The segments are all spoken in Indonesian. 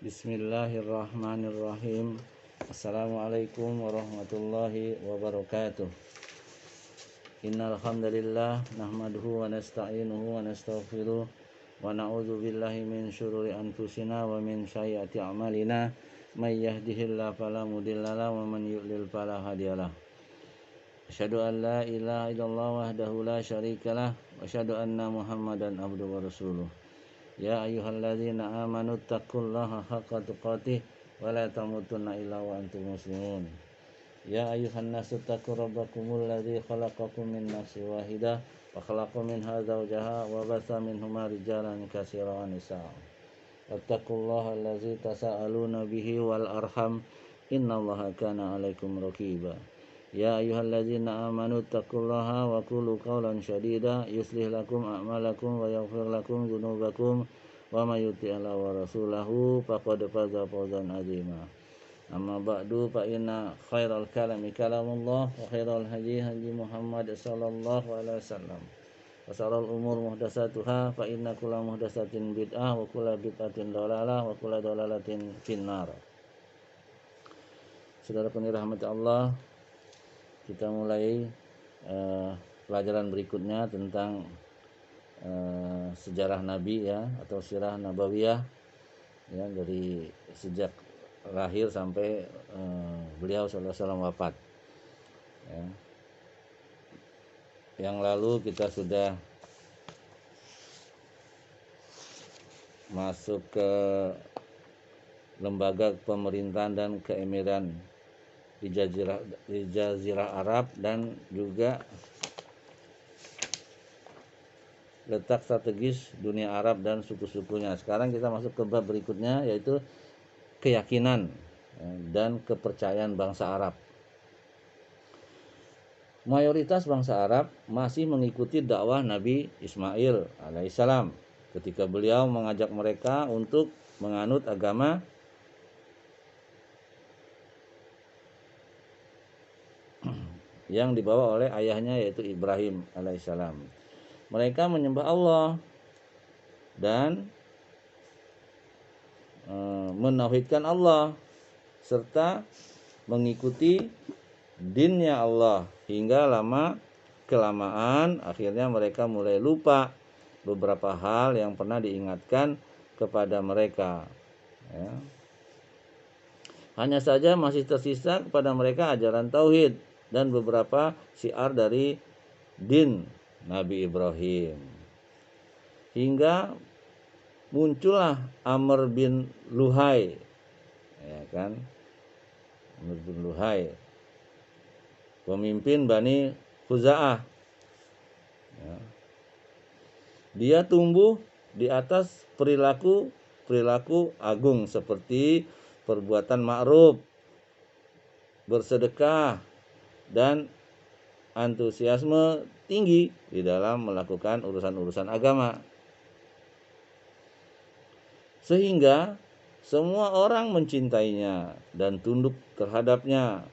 Bismillahirrahmanirrahim. Assalamualaikum warahmatullahi wabarakatuh. Innal hamdalillah nahmaduhu wa nasta'inuhu wa nastaghfiruh wa na'udzu billahi min syururi anfusina wa min sayyiati a'malina may yahdihillahu fala mudhillalah wa man yudlil fala hadiyalah. Asyhadu an la ilaha illallah wahdahu la syarikalah wa asyhadu anna Muhammadan abduhu wa rasuluh. Ya ayyuhalladzina amanu taqullaha haqqa tuqatih wa la tamutunna illa wa antum muslimun. Ya ayyuhan nasu taqu rabbakumul ladzi khalaqakum min nafsin wahidah wa khalaqa minha zawjaha wa batha minhuma rijalan katsiran wa nisaa. Wattaqullaha allazi tasaaluna bihi wal arham innallaha kana 'alaikum raqiba. Ya ayyuhalladzina amanu taqullaha wa qulu qawlan sadida yuslih lakum a'malakum wa yaghfir lakum dzunubakum wa may yuti'illah wa rasulahu faqad faza fawzan 'azima. Amma ba'du fa inna khairal kalami kalamullah wa khairal hadi hadi Muhammad sallallahu alaihi wasallam. Wa sharral umur muhdatsatuha fa inna kulla muhdatsatin bid'ah wa kulla bid'atin dhalalah wa kulla dhalalatin finnar. Saudaraku dirahmati Allah, kita mulai pelajaran berikutnya tentang sejarah Nabi ya, atau sirah nabawiyah ya, dari sejak lahir sampai beliau sallallahu alaihi wasallam wafat ya. Yang lalu kita sudah masuk ke lembaga pemerintahan dan keemiran di Jazirah Arab dan juga letak strategis dunia Arab dan suku-sukunya. Sekarang kita masuk ke bab berikutnya, yaitu keyakinan dan kepercayaan bangsa Arab. Mayoritas bangsa Arab masih mengikuti dakwah Nabi Ismail alaihissalam ketika beliau mengajak mereka untuk menganut agama yang dibawa oleh ayahnya, yaitu Ibrahim alaihissalam. Mereka menyembah Allah dan menauhidkan Allah serta mengikuti dinnya Allah, hingga lama kelamaan akhirnya mereka mulai lupa beberapa hal yang pernah diingatkan kepada mereka ya. Hanya saja masih tersisa kepada mereka ajaran tauhid dan beberapa syiar dari din Nabi Ibrahim, hingga muncullah Amr bin Luhai ya kan, Amr bin Luhai, pemimpin Bani Khuza'ah ya. Dia tumbuh di atas perilaku agung seperti perbuatan ma'ruf, bersedekah, dan antusiasme tinggi di dalam melakukan urusan-urusan agama, sehingga semua orang mencintainya dan tunduk terhadapnya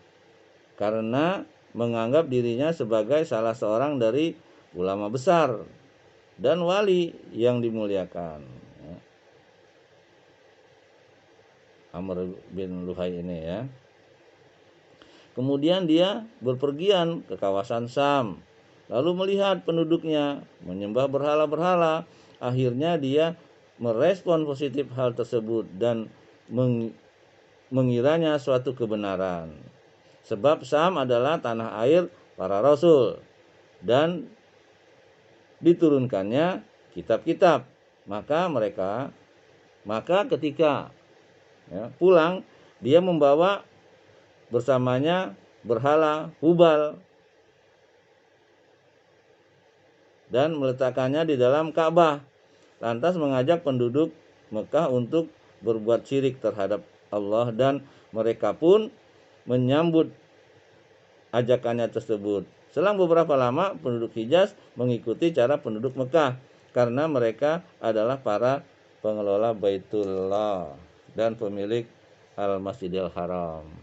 karena menganggap dirinya sebagai salah seorang dari ulama besar dan wali yang dimuliakan. Amr bin Luhai ini ya. Kemudian dia berpergian ke kawasan Syam, lalu melihat penduduknya menyembah berhala-berhala. Akhirnya dia merespon positif hal tersebut dan mengiranya suatu kebenaran. Sebab Syam adalah tanah air para rasul dan diturunkannya kitab-kitab. Maka ketika pulang, dia membawa bersamanya berhala Hubal dan meletakkannya di dalam Ka'bah, lantas mengajak penduduk Mekah untuk berbuat syirik terhadap Allah, dan mereka pun menyambut ajakannya tersebut. Selang beberapa lama penduduk Hijaz mengikuti cara penduduk Mekah karena mereka adalah para pengelola Baitullah dan pemilik Al-Masjidil Haram.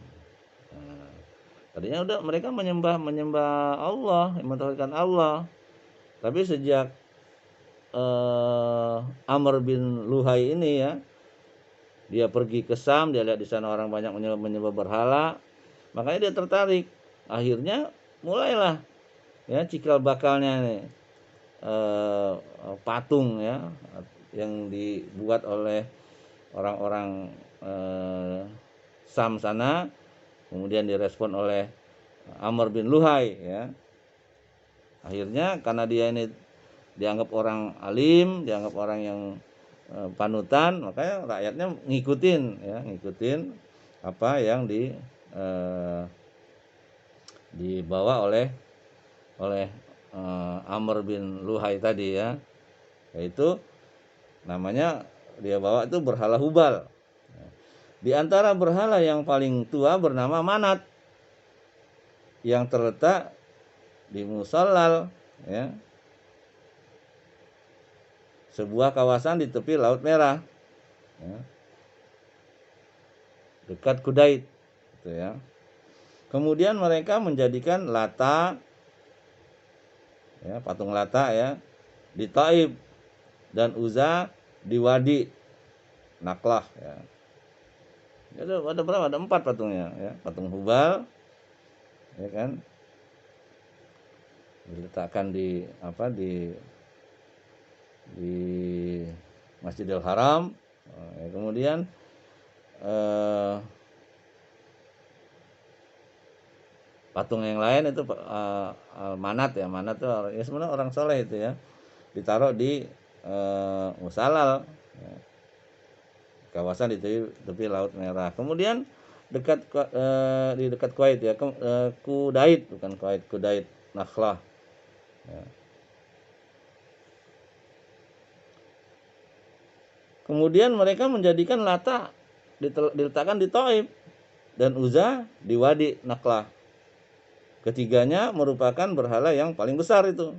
Tadinya udah mereka menyembah Allah, mentauhidkan Allah. Tapi sejak Amr bin Luhai ini ya dia pergi ke Sam, dia lihat di sana orang banyak menyembah berhala, makanya dia tertarik. Akhirnya mulailah ya cikal bakalnya nih, patung ya yang dibuat oleh orang-orang Sam sana, kemudian direspon oleh Amr bin Luhai ya. Akhirnya karena dia ini dianggap orang alim, dianggap orang yang panutan, makanya rakyatnya ngikutin apa yang dibawa oleh Amr bin Luhai tadi ya, yaitu namanya dia bawa itu berhala Hubal. Di antara berhala yang paling tua bernama Manat yang terletak di Musallal ya, sebuah kawasan di tepi Laut Merah ya, dekat Kudait gitu ya. Kemudian mereka menjadikan Lata ya, patung Lata ya di Taib dan Uzza di Wadi Naklah ya. Ada berapa? Ada 4 patungnya ya. Patung Hubal ya kan, diletakkan di Masjidil Haram. Kemudian patung yang lain itu Manat ya. Manat itu ya sebenarnya orang soleh itu ya, ditaruh di Musallal ya, kawasan di tepi Laut Merah. Kemudian di dekat Kuwait ya, Kudait, bukan Kuwait, Kudait Nakhlah ya. Kemudian mereka menjadikan Lata diletakkan di Taib dan Uzza di Wadi Naklah. Ketiganya merupakan berhala yang paling besar itu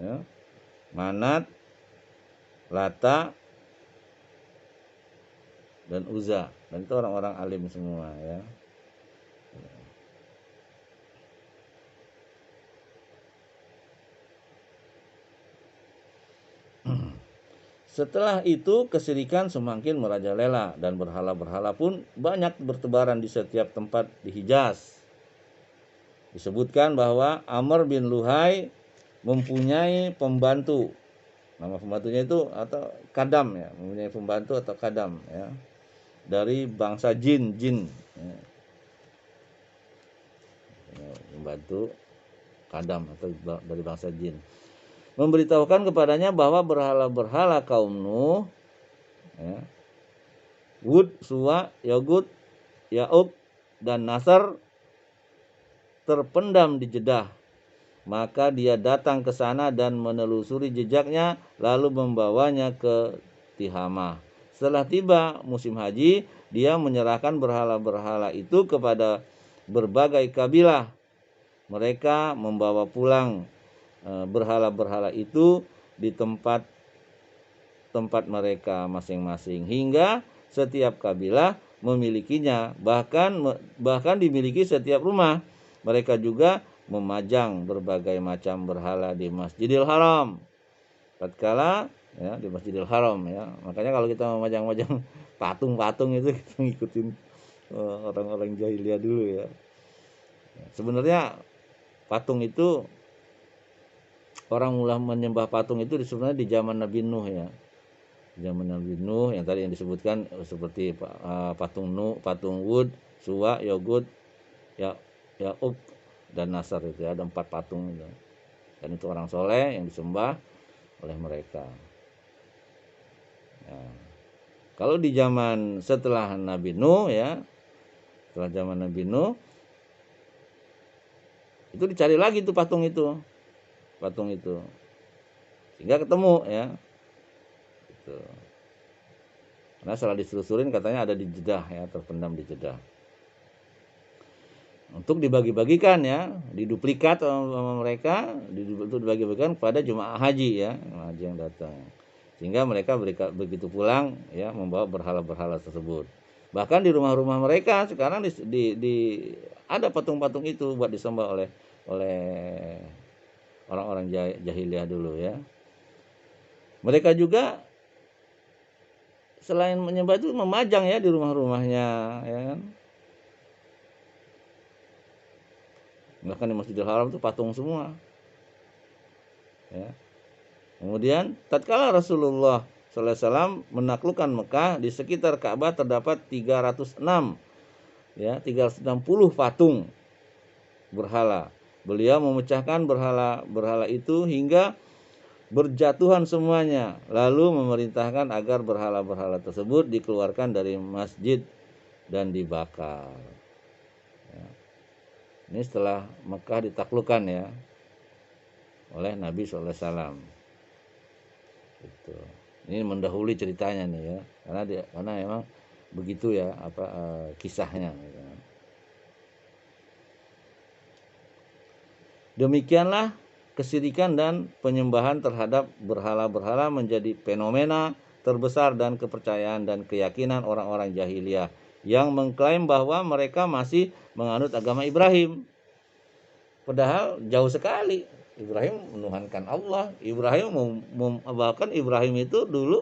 ya. Manat, Lata, dan Uzza, dan itu orang-orang alim semua ya. Setelah itu kesyirikan semakin merajalela dan berhala-berhala pun banyak bertebaran di setiap tempat di Hijaz. Disebutkan bahwa Amr bin Luhai mempunyai pembantu. Nama pembantunya itu atau kadam ya, mempunyai pembantu atau kadam ya, dari bangsa jin ya. Pembantu kadam atau dari bangsa jin. Memberitahukan kepadanya bahwa berhala-berhala kaum Nuh ya, Wud, Suwa, Yagut, Ya'ub, dan Nasr terpendam di Jeddah. Maka dia datang ke sana dan menelusuri jejaknya lalu membawanya ke Tihamah. Setelah tiba musim haji, dia menyerahkan berhala-berhala itu kepada berbagai kabilah. Mereka membawa pulang berhala-berhala itu di tempat mereka masing-masing hingga setiap kabilah memilikinya, bahkan dimiliki setiap rumah. Mereka juga memajang berbagai macam berhala di Masjidil Haram. Tatkala ya di Masjidil Haram ya. Makanya kalau kita memajang-majang patung-patung itu kita ngikutin orang-orang jahiliyah dulu ya. Sebenarnya patung itu, orang mulai menyembah patung itu sebenarnya di zaman Nabi Nuh ya. Zaman Nabi Nuh yang tadi yang disebutkan seperti patung Nuh, patung Wud, Suwa, Yagut, Ya'ub, dan Nasr itu ada 4 patung itu. Dan itu orang soleh yang disembah oleh mereka. Ya. Kalau di zaman setelah Nabi Nuh ya, setelah zaman Nabi Nuh itu dicari lagi tuh patung itu sehingga ketemu ya gitu. Karena setelah ditelusurin katanya ada di Jeddah ya, terpendam di Jeddah. Untuk dibagi-bagikan ya, diduplikat sama mereka, untuk dibagi-bagikan kepada jemaah haji ya, haji yang datang. Sehingga mereka begitu pulang ya membawa berhala-berhala tersebut. Bahkan di rumah-rumah mereka sekarang ada patung-patung itu buat disembah oleh orang-orang jahiliyah dulu ya. Mereka juga selain menyembah itu memajang ya di rumah-rumahnya, ya kan. Bahkan di Masjidil Haram itu patung semua, ya. Kemudian tatkala Rasulullah sallallahu alaihi wasallam menaklukkan Mekah, di sekitar Ka'bah terdapat 306 ya 360 patung berhala. Beliau memecahkan berhala-berhala itu hingga berjatuhan semuanya, lalu memerintahkan agar berhala-berhala tersebut dikeluarkan dari masjid dan dibakar. Ya. Ini setelah Mekah ditaklukkan ya oleh Nabi SAW. Gitu. Ini mendahului ceritanya nih ya, karena memang begitu ya kisahnya. Gitu. Demikianlah kesyirikan dan penyembahan terhadap berhala-berhala menjadi fenomena terbesar dan kepercayaan dan keyakinan orang-orang jahiliyah yang mengklaim bahwa mereka masih menganut agama Ibrahim. Padahal jauh sekali. Ibrahim menuhankan Allah. Bahkan Ibrahim itu dulu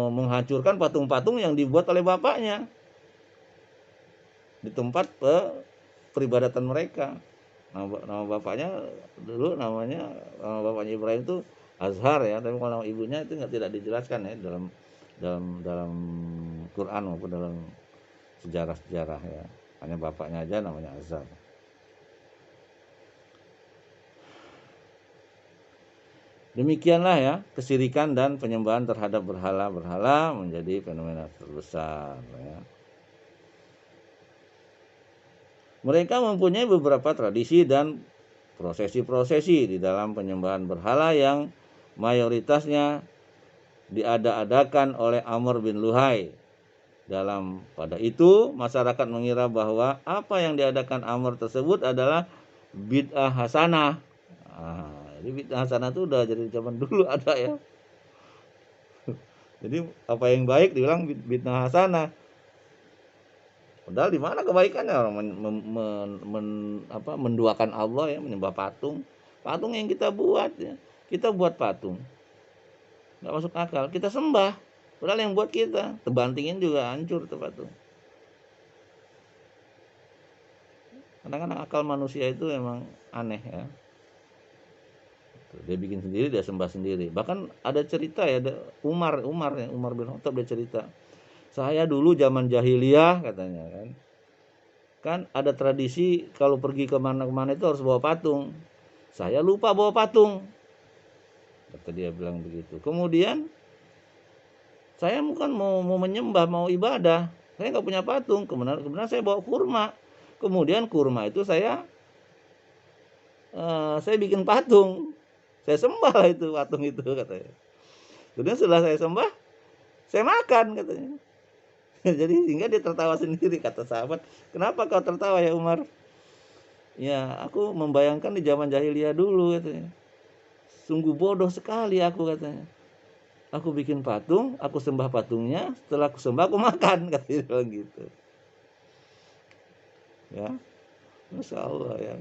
menghancurkan patung-patung yang dibuat oleh bapaknya di tempat peribadatan mereka. Nama bapaknya dulu nama bapaknya Ibrahim itu Azhar ya, tapi kalau nama ibunya itu tidak dijelaskan ya dalam Quran maupun dalam sejarah-sejarah ya. Hanya bapaknya aja namanya Azhar. Demikianlah ya kesyirikan dan penyembahan terhadap berhala-berhala menjadi fenomena terbesar ya. Mereka mempunyai beberapa tradisi dan prosesi-prosesi di dalam penyembahan berhala yang mayoritasnya diada-adakan oleh Amr bin Luhai. Pada itu masyarakat mengira bahwa apa yang diadakan Amr tersebut adalah bid'ah hasanah. Jadi bid'ah hasanah itu udah jadi zaman dulu ada ya. Jadi apa yang baik dibilang bid'ah hasanah. Padahal di mana kebaikannya orang menduakan Allah ya, menyembah patung. Patung yang kita buat ya. Kita buat patung. Enggak masuk akal. Kita sembah. Padahal yang buat kita. Terbantingin juga hancur tuh patung. Kadang-kadang akal manusia itu memang aneh ya. Dia bikin sendiri, dia sembah sendiri. Bahkan ada cerita ya, ada Umar bin Khattab dia cerita. Saya dulu zaman jahiliyah katanya kan ada tradisi kalau pergi kemana-kemana itu harus bawa patung. Saya lupa bawa patung, kata dia bilang begitu. Kemudian saya bukan mau menyembah, mau ibadah, saya nggak punya patung. Kemudian saya bawa kurma. Kemudian kurma itu saya bikin patung, saya sembah lah itu patung itu katanya. Kemudian setelah saya sembah, saya makan katanya. Jadi sehingga dia tertawa sendiri, kata sahabat, kenapa kau tertawa ya Umar? Ya aku membayangkan di zaman jahiliyah dulu katanya. Sungguh bodoh sekali aku katanya. Aku bikin patung, aku sembah patungnya, setelah aku sembah aku makan, katanya gitu. Ya, Masya Allah ya.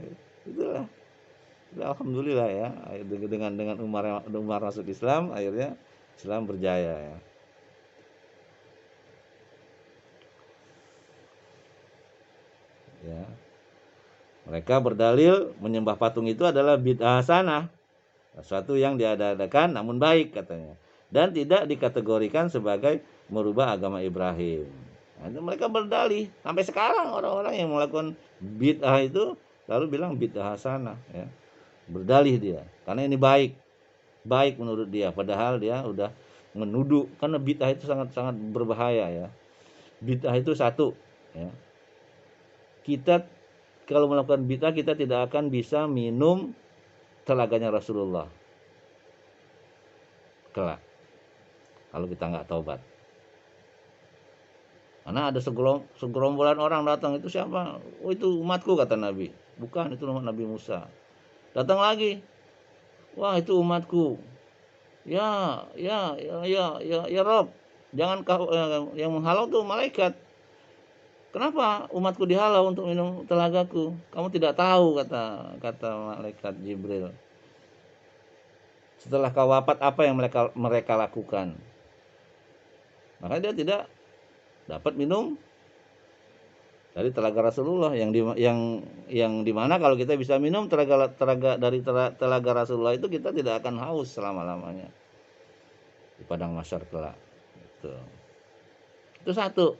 Itulah. Alhamdulillah ya, dengan Umar masuk Islam, akhirnya Islam berjaya ya. Ya. Mereka berdalil menyembah patung itu adalah bid'ah hasanah, sesuatu yang diadakan namun baik katanya, dan tidak dikategorikan sebagai merubah agama Ibrahim. Nah, itu mereka berdalih sampai sekarang orang-orang yang melakukan bid'ah itu lalu bilang bid'ah hasanah ya. Berdalih dia karena ini baik menurut dia, padahal dia udah menuduh, karena bid'ah itu sangat-sangat berbahaya ya. Bid'ah itu satu ya. Kita kalau melakukan bid'ah kita tidak akan bisa minum telaganya Rasulullah kelak kalau kita nggak taubat. Karena ada segerombolan orang datang, itu siapa? Oh itu umatku kata Nabi. Bukan, itu umat Nabi Musa. Datang lagi. Wah itu umatku. Ya Rob. Jangan kau yang menghalau tuh malaikat. Kenapa umatku dihalau untuk minum telagaku? Kamu tidak tahu kata malaikat Jibril. Setelah kau wafat apa yang mereka lakukan? maka dia tidak dapat minum dari telaga Rasulullah yang dimana kalau kita bisa minum telaga Rasulullah itu kita tidak akan haus selama-lamanya di padang mahsyar kelak. Itu satu,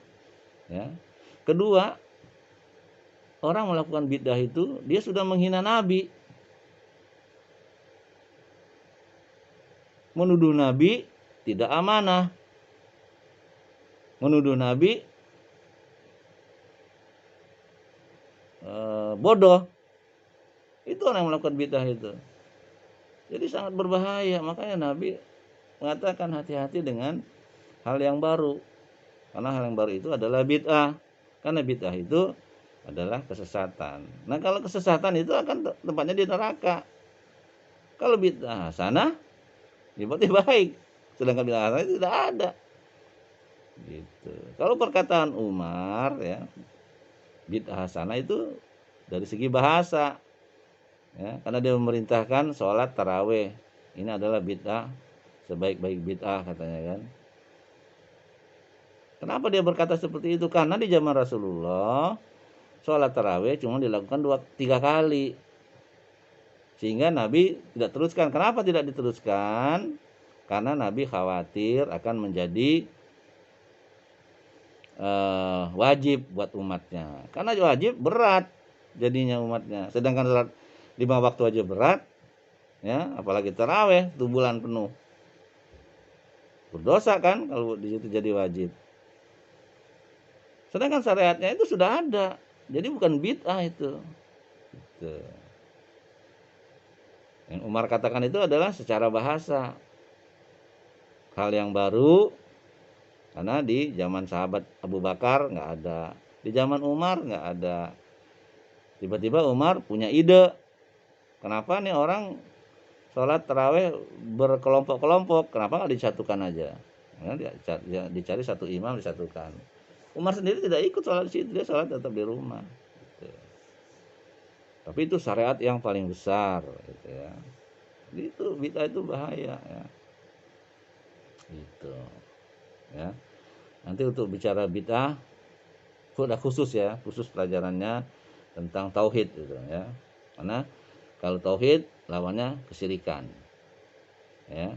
ya. Kedua, orang melakukan bid'ah itu dia sudah menghina Nabi, menuduh Nabi tidak amanah, menuduh Nabi bodoh. Itu orang yang melakukan bid'ah itu. Jadi sangat berbahaya. Makanya Nabi mengatakan hati-hati dengan hal yang baru. Karena hal yang baru itu adalah bid'ah. Karena bid'ah itu adalah kesesatan. Nah, kalau kesesatan itu akan tempatnya di neraka. Kalau bid'ah hasanah, ya berarti baik. Sedangkan bid'ah hasanah itu tidak ada. Gitu. Kalau perkataan Umar, ya, bid'ah hasanah itu dari segi bahasa, ya, karena dia memerintahkan sholat taraweh. Ini adalah bid'ah, sebaik-baik bid'ah katanya kan. Kenapa dia berkata seperti itu? Karena di zaman Rasulullah sholat taraweh cuma dilakukan 2-3 kali, sehingga Nabi tidak teruskan. Kenapa tidak diteruskan? Karena Nabi khawatir akan menjadi wajib buat umatnya. Karena wajib berat jadinya umatnya. Sedangkan sholat 5 waktu aja berat, ya, apalagi taraweh 1 bulan penuh. Berdosa kan kalau di situ jadi wajib. Sedangkan syariatnya itu sudah ada. Jadi bukan bid'ah itu. Gitu. Yang Umar katakan itu adalah secara bahasa. Hal yang baru, karena di zaman sahabat Abu Bakar nggak ada. Di zaman Umar nggak ada. Tiba-tiba Umar punya ide. Kenapa nih orang sholat taraweh berkelompok-kelompok? Kenapa nggak disatukan aja? Karena dicari satu imam disatukan. Umar sendiri tidak ikut sholat di situ, dia sholat tetap di rumah. Gitu. Tapi itu syariat yang paling besar, gitu ya. Itu bid'ah itu bahaya, ya. Gitu. Ya. Nanti untuk bicara bid'ah sudah khusus ya, khusus pelajarannya tentang tauhid gitu ya. Karena kalau tauhid lawannya kesyirikan. Ya.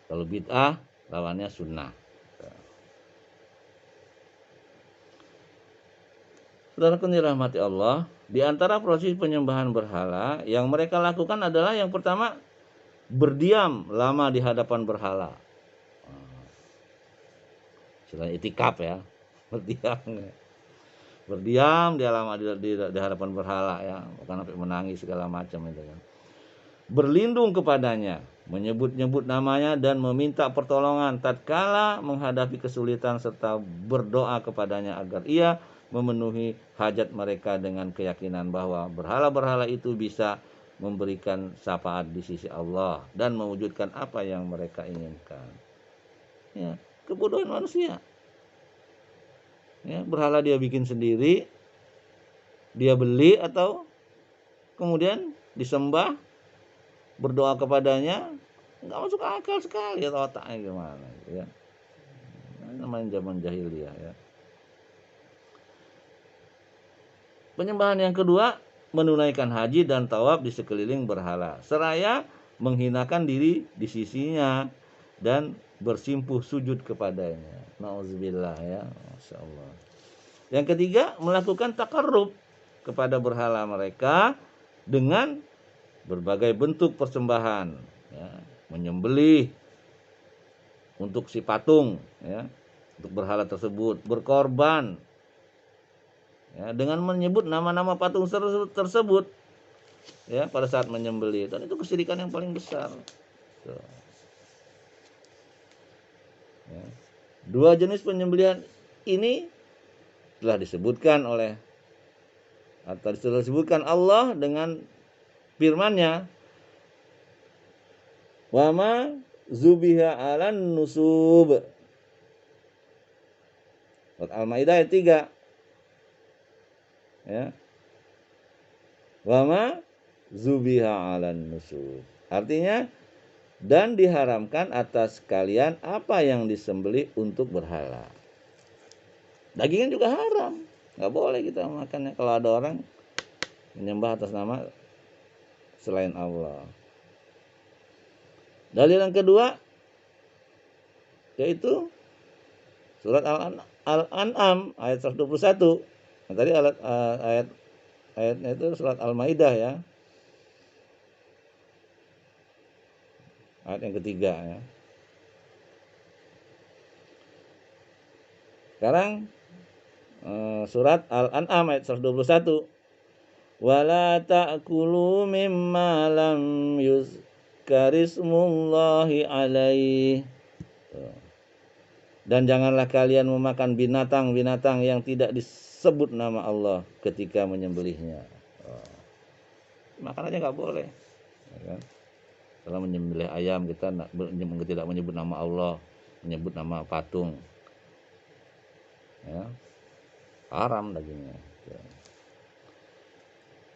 Kalau bid'ah lawannya sunnah. Saudaraku dirahmati Allah, di antara proses penyembahan berhala yang mereka lakukan adalah yang pertama, berdiam lama di hadapan berhala. Istilahnya itikaf ya, berdiam dia lama di hadapan berhala ya, bukan sampai menangis segala macam itu kan. Berlindung kepadanya, menyebut-nyebut namanya dan meminta pertolongan tatkala menghadapi kesulitan serta berdoa kepadanya agar ia memenuhi hajat mereka dengan keyakinan bahwa berhala-berhala itu bisa memberikan syafaat di sisi Allah dan mewujudkan apa yang mereka inginkan. Ya, kebodohan manusia. Ya, berhala dia bikin sendiri, dia beli atau kemudian disembah, berdoa kepadanya, nggak masuk akal sekali atau otaknya gimana gitu ya. Namanya zaman jahiliyah ya. Penyembahan yang kedua, menunaikan haji dan tawaf di sekeliling berhala, seraya menghinakan diri di sisinya dan bersimpuh sujud kepadanya. Nauzubillah ya, Masya Allah. Yang ketiga, melakukan takarrub kepada berhala mereka dengan berbagai bentuk persembahan, ya, menyembelih untuk si patung, ya, untuk berhala tersebut, berkorban, ya, dengan menyebut nama-nama patung tersebut, ya, pada saat menyembelih, dan itu kesyirikan yang paling besar. Tuh. Ya. 2 jenis penyembelihan ini telah disebutkan disebutkan Allah dengan firman-Nya, wa ma zubiha 'alan nusub. Surat Al-Maidah ayat 3. Ya. Wa ma zubiha 'alan nusub. Artinya dan diharamkan atas kalian apa yang disembelih untuk berhala. Dagingnya juga haram, nggak boleh kita makannya kalau ada orang menyembah atas nama selain Allah. Dalil yang kedua yaitu surat Al-An'am ayat 121. Nah, tadi ayatnya itu surat Al-Maidah ya. Ayat yang ketiga ya. Sekarang surat Al-An'am ayat 121. Wala ta'kulu mimma lam yuzkarismullahi alaih. Dan janganlah kalian memakan binatang-binatang yang tidak disebut nama Allah ketika menyembelihnya. Makan aja nggak boleh. Ya kan? Kalau menyembelih ayam kita tidak menyebut nama Allah, menyebut nama patung. Ya. Haram dagingnya. Ya.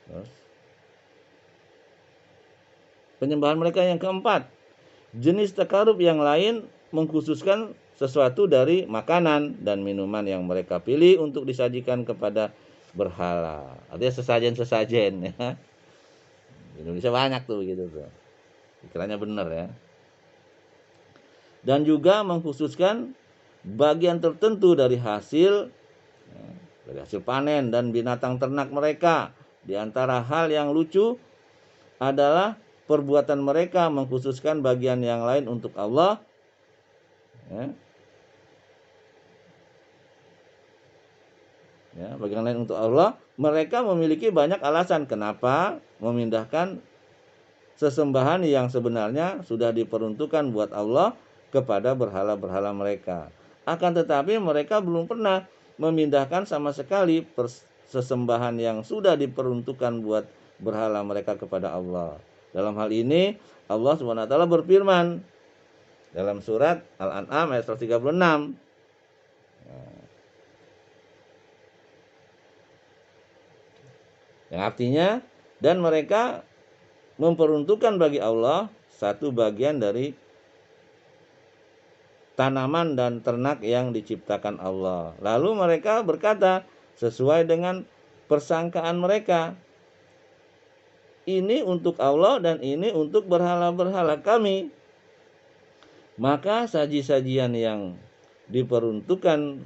Terus penyembahan mereka yang keempat, jenis takarub yang lain mengkhususkan sesuatu dari makanan dan minuman yang mereka pilih untuk disajikan kepada berhala. Artinya sesajen-sesajen ya. Di Indonesia banyak tuh begitu tuh. Pikirannya benar ya. Dan juga mengkhususkan bagian tertentu dari hasil panen dan binatang ternak mereka. Di antara hal yang lucu adalah perbuatan mereka mengkhususkan bagian yang lain untuk Allah. Bagian lain untuk Allah. Mereka memiliki banyak alasan kenapa memindahkan sesembahan yang sebenarnya sudah diperuntukkan buat Allah kepada berhala-berhala mereka. Akan tetapi mereka belum pernah memindahkan sama sekali sesembahan yang sudah diperuntukkan buat berhala mereka kepada Allah. Dalam hal ini Allah SWT berfirman dalam surat Al-An'am ayat 136. Yang artinya, dan mereka memperuntukkan bagi Allah satu bagian dari tanaman dan ternak yang diciptakan Allah. Lalu mereka berkata sesuai dengan persangkaan mereka, ini untuk Allah dan ini untuk berhala-berhala kami. Maka saji-sajian yang diperuntukkan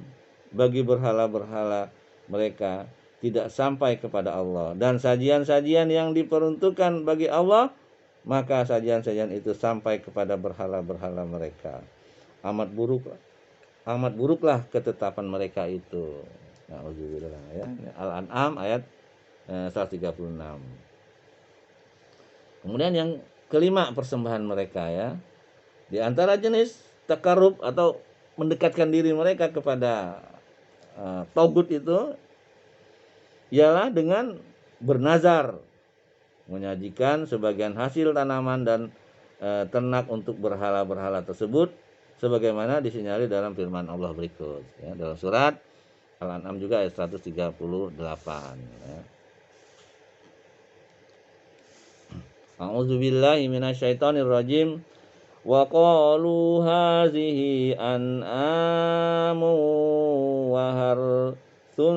bagi berhala-berhala mereka tidak sampai kepada Allah, dan sajian-sajian yang diperuntukkan bagi Allah, maka sajian-sajian itu sampai kepada berhala-berhala mereka. Amat buruklah ketetapan mereka itu. Nauzubillah ya. Al-An'am ayat 136. Kemudian yang kelima, persembahan mereka ya. Di antara jenis takarub atau mendekatkan diri mereka kepada togut itu ialah dengan bernazar, menyajikan sebagian hasil tanaman dan ternak untuk berhala-berhala tersebut, sebagaimana disinyalir dalam firman Allah berikut ya, dalam surat Al-An'am juga ayat 138 ya. A'udzubillahi minasyaitonirrajim. Wa qalu hazihi an'amu wa harthun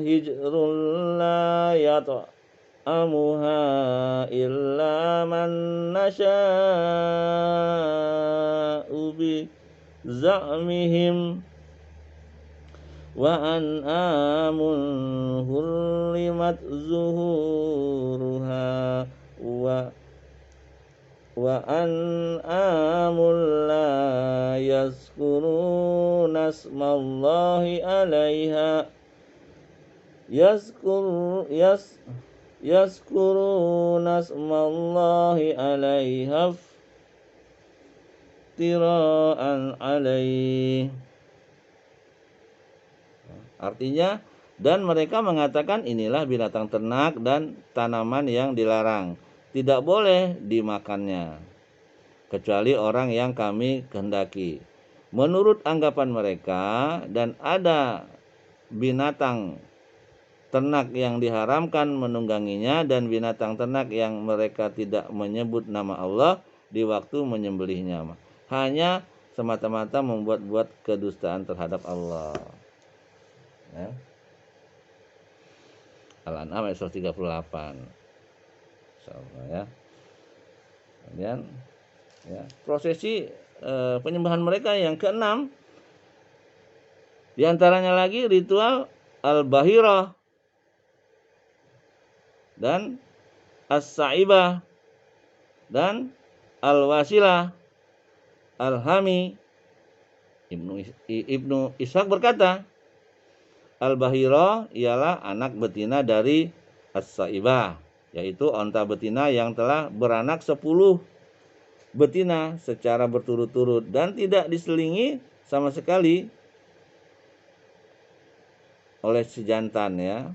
hijrun la yat'amuha illa man nasha'u bi za'mihim wa an'amun hurrimat zuhuruha wa an'amul la yazkuruna asmallahi 'alaiha yazkuruna asmallahi 'alaiha iftira'an 'alaihi. Artinya, dan mereka mengatakan inilah binatang ternak dan tanaman yang dilarang, tidak boleh dimakannya kecuali orang yang kami kehendaki. Menurut anggapan mereka, dan ada binatang ternak yang diharamkan menungganginya dan binatang ternak yang mereka tidak menyebut nama Allah di waktu menyembelihnya. Hanya semata-mata membuat-buat kedustaan terhadap Allah. Ya. Al-An'am ayat 138. Insyaallah ya. Kemudian ya, prosesi penyembahan mereka yang keenam, di antaranya lagi ritual al-bahirah dan as-sa'ibah dan al-wasilah. Al-Hami Ibnu Ishaq berkata, al-bahirah ialah anak betina dari as-sa'ibah, yaitu onta betina yang telah beranak 10 betina secara berturut-turut dan tidak diselingi sama sekali oleh si jantan ya.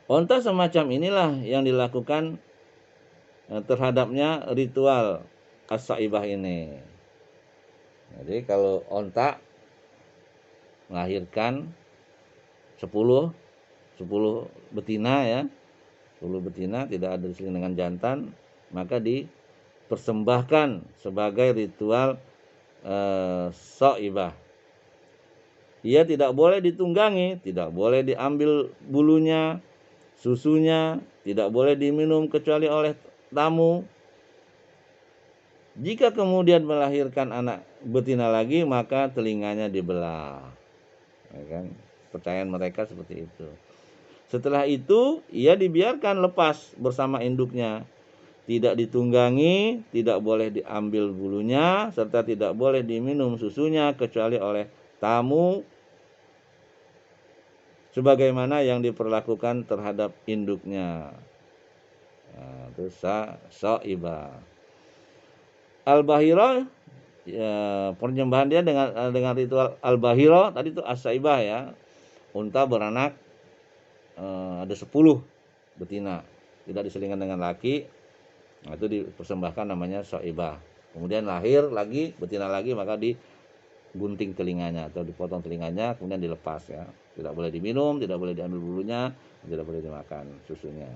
Onta semacam inilah yang dilakukan terhadapnya ritual as-sa'ibah ini. Jadi kalau onta melahirkan 10 betina ya, 10 betina tidak ada diseling dengan jantan, maka dipersembahkan sebagai ritual sa'ibah. Ia tidak boleh ditunggangi, tidak boleh diambil bulunya, susunya, tidak boleh diminum kecuali oleh tamu. Jika kemudian melahirkan anak betina lagi, maka telinganya dibelah. Ya kan? Percayaan mereka seperti itu. Setelah itu, ia dibiarkan lepas bersama induknya. Tidak ditunggangi, tidak boleh diambil bulunya, serta tidak boleh diminum susunya kecuali oleh tamu, sebagaimana yang diperlakukan terhadap induknya. Nah, itu sa'ibah. Al-bahirah ya, penyembahan dia dengan ritual al-bahirah tadi itu as-sa'ibah ya. Unta beranak ada 10 betina, tidak diselingkan dengan laki. Nah, itu dipersembahkan namanya sa'ibah. Kemudian lahir lagi betina lagi, maka digunting telinganya atau dipotong telinganya, kemudian dilepas ya. Tidak boleh diminum, tidak boleh diambil bulunya, tidak boleh dimakan susunya.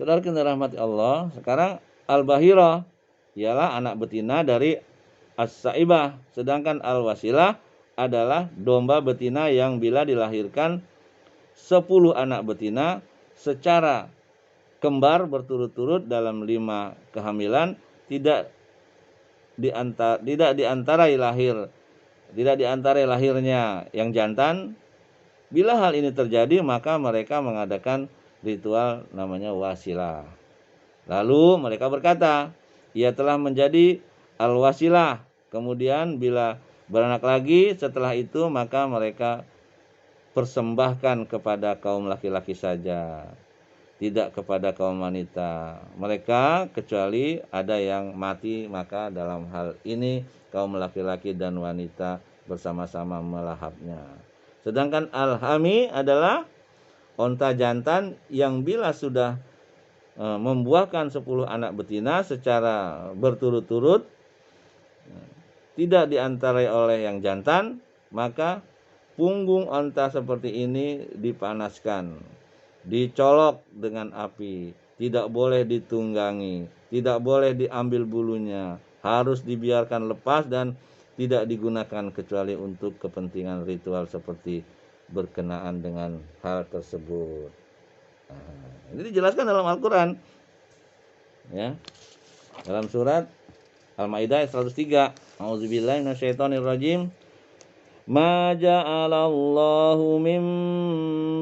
Saudara yang dirahmati Allah, sekarang al-bahirah ialah anak betina dari as-sa'ibah, sedangkan al-wasilah adalah domba betina yang bila dilahirkan 10 anak betina secara kembar berturut-turut dalam 5 kehamilan, tidak diantarai lahirnya yang jantan. Bila hal ini terjadi, maka mereka mengadakan ritual namanya wasilah. Lalu mereka berkata, ia telah menjadi al-wasilah. Kemudian bila beranak lagi setelah itu, maka mereka persembahkan kepada kaum laki-laki saja, tidak kepada kaum wanita mereka, kecuali ada yang mati, maka dalam hal ini kaum laki-laki dan wanita bersama-sama melahapnya. Sedangkan al-hami adalah onta jantan yang bila sudah membuahkan 10 anak betina secara berturut-turut, tidak diantarai oleh yang jantan, maka punggung onta seperti ini dipanaskan, dicolok dengan api, tidak boleh ditunggangi, tidak boleh diambil bulunya, harus dibiarkan lepas dan tidak digunakan kecuali untuk kepentingan ritual seperti berkenaan dengan hal tersebut. Nah, ini dijelaskan dalam Al-Quran ya, dalam surat Al-Maidah ayat 103. A'udzubillahi minasyaitonirrajim. Ma ja'alallahu min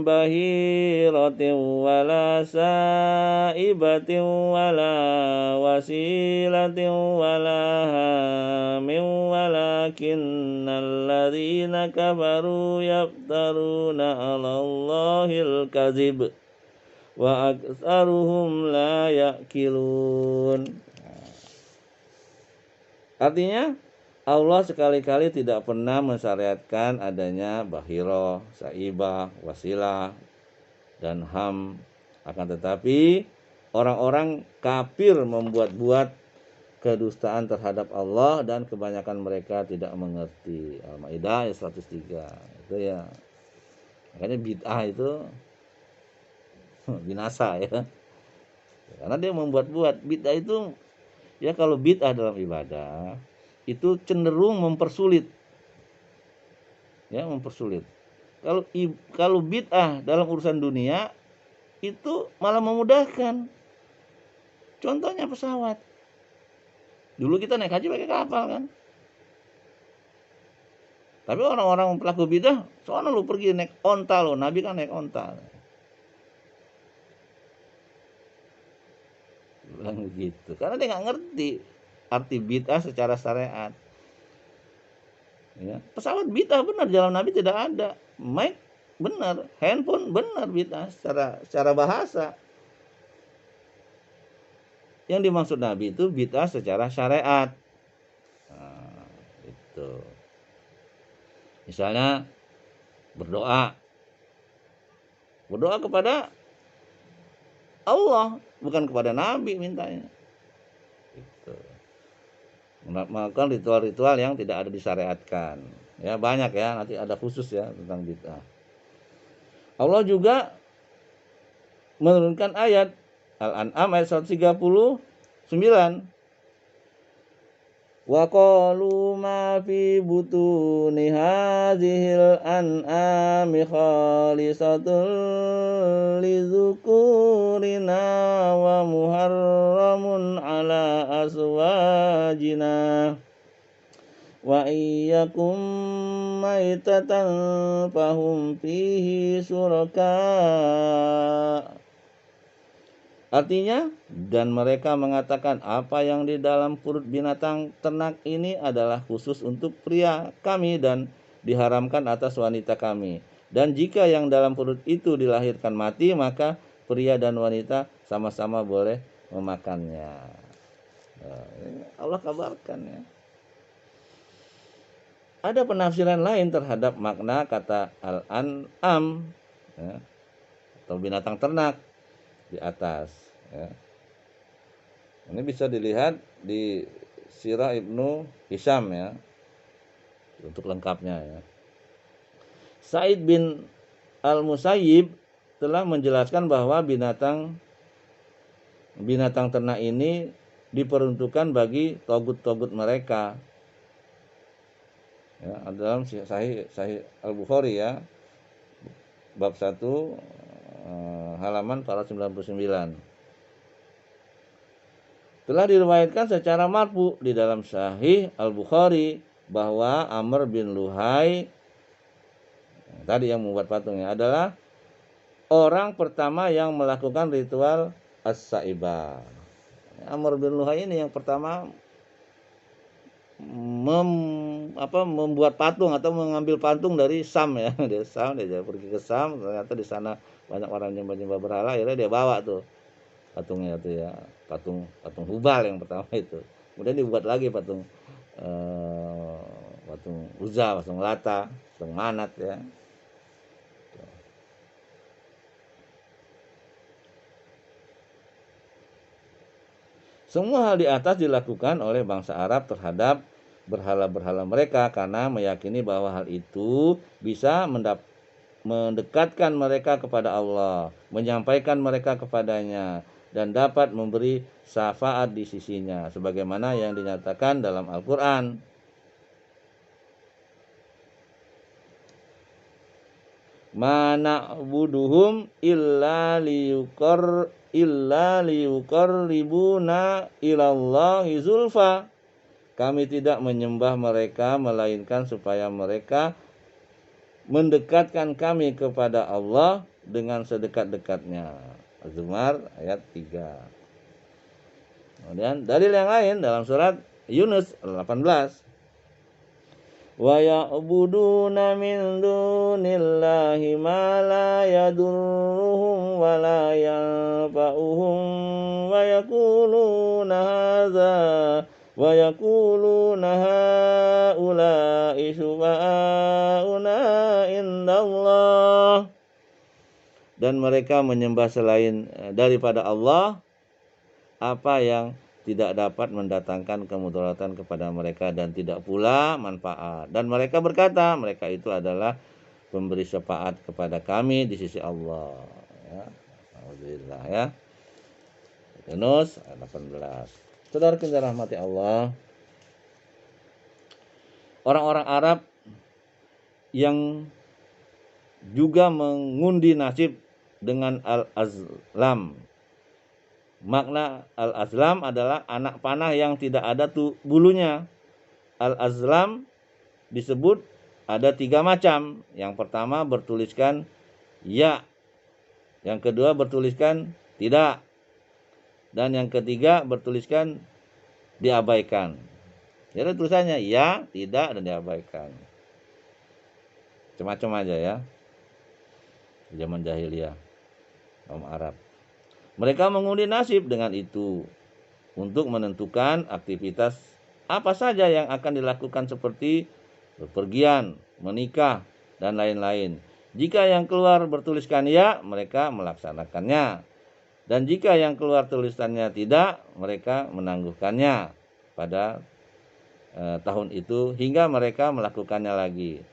bahiratin wala sa'ibatin wala wasilatin wala hamin walakinnal ladzina kafaru yaftaruna 'alallahil kadzib wa aktsaruhum la ya'qilun. Artinya Allah sekali-kali tidak pernah mensyariatkan adanya bahiro, saibah, wasilah dan HAM. Akan tetapi orang-orang kafir membuat-buat kedustaan terhadap Allah dan kebanyakan mereka tidak mengerti. Al-Maidah ayat 103. Itu ya. Makanya bid'ah itu binasa ya. Karena dia membuat-buat. Bid'ah itu ya, kalau bid'ah dalam ibadah itu cenderung mempersulit. Ya, mempersulit. Kalau bid'ah dalam urusan dunia itu malah memudahkan. Contohnya pesawat. Dulu kita naik haji pakai kapal kan. Tapi orang-orang pelaku bidah, soalnya lu pergi naik onta lo. Nabi kan naik onta. Bilang begitu. Karena dia nggak ngerti arti bid'ah secara syariat. Ya, pesawat bid'ah benar, jalan Nabi tidak ada. Mic benar, handphone benar bid'ah secara bahasa. Yang dimaksud Nabi itu bid'ah secara syariat. Nah, itu. Misalnya berdoa kepada Allah, bukan kepada Nabi mintanya. Gitu. Melakukan ritual-ritual yang tidak ada disyariatkan. Ya, banyak ya, nanti ada khusus ya tentang bid'ah. Allah juga menurunkan ayat Al-An'am ayat 139. Wa qalu ma fi butuni hadhil an'ami khalisatul lizukurina wa muharramun ala aswajina wa iyyakum maitatan fahum fihi suraka. Artinya, dan mereka mengatakan apa yang di dalam perut binatang ternak ini adalah khusus untuk pria kami dan diharamkan atas wanita kami. Dan jika yang dalam perut itu dilahirkan mati, maka pria dan wanita sama-sama boleh memakannya. Allah kabarkan ya. Ada penafsiran lain terhadap makna kata al-an'am ya, atau binatang ternak di atas ya. Ini bisa dilihat di Sirah Ibnu Hisham ya, untuk lengkapnya ya. Sa'id bin Al-Musayyib telah menjelaskan bahwa binatang ternak ini diperuntukkan bagi togut-togut mereka ya, dalam Sahih Al-Bukhari ya, bab 1 halaman 499. Telah diriwayatkan secara marfu di dalam Sahih Al-Bukhari bahwa Amr bin Luhai tadi yang membuat patungnya adalah orang pertama yang melakukan ritual as-saibah. Amr bin Luhai ini yang pertama membuat patung atau mengambil patung dari Sam ya. Dia pergi ke Sam, ternyata di sana banyak orang nyembah-nyembah berhala, akhirnya dia bawa tuh patungnya tuh ya, patung Hubal yang pertama itu. Kemudian dibuat lagi patung Uzza, patung Lata, patung Manat ya. Semua hal di atas dilakukan oleh bangsa Arab terhadap berhala-berhala mereka karena meyakini bahwa hal itu bisa mendekatkan mereka kepada Allah, menyampaikan mereka kepadanya, dan dapat memberi syafaat di sisinya sebagaimana yang dinyatakan dalam Al-Qur'an. Ma na'buduhum illa liyuqarribuna ilallahi zulfa. Kami tidak menyembah mereka melainkan supaya mereka mendekatkan kami kepada Allah dengan sedekat-dekatnya. Az-Zumar ayat 3. Kemudian dalil yang lain dalam surat Yunus 18. Wa ya'buduna min dunillahi ma la yadurruhum wa la yanfa'uhum wa yaquluna haula'i syufa'auna indallah. dan mereka menyembah selain daripada Allah apa yang tidak dapat mendatangkan kemudaratan kepada mereka dan tidak pula manfaat. Dan mereka berkata, mereka itu adalah pemberi syafaat kepada kami di sisi Allah. Ya. Alhamdulillah ya. Yunus 18. Saudara kita rahmati Allah. Orang-orang Arab yang juga mengundi nasib dengan al-azlam. Makna al-azlam adalah anak panah yang tidak ada bulunya. Al-azlam disebut ada 3 macam. Yang pertama bertuliskan ya. Yang kedua bertuliskan tidak. Dan yang ketiga bertuliskan diabaikan. Jadi tulisannya ya, tidak, dan diabaikan. Macam-macam aja ya. Zaman jahiliyah kaum Arab. Mereka mengundi nasib dengan itu untuk menentukan aktivitas apa saja yang akan dilakukan seperti bepergian, menikah, dan lain-lain. Jika yang keluar bertuliskan ya, mereka melaksanakannya. Dan jika yang keluar tulisannya tidak, mereka menangguhkannya pada tahun itu hingga mereka melakukannya lagi.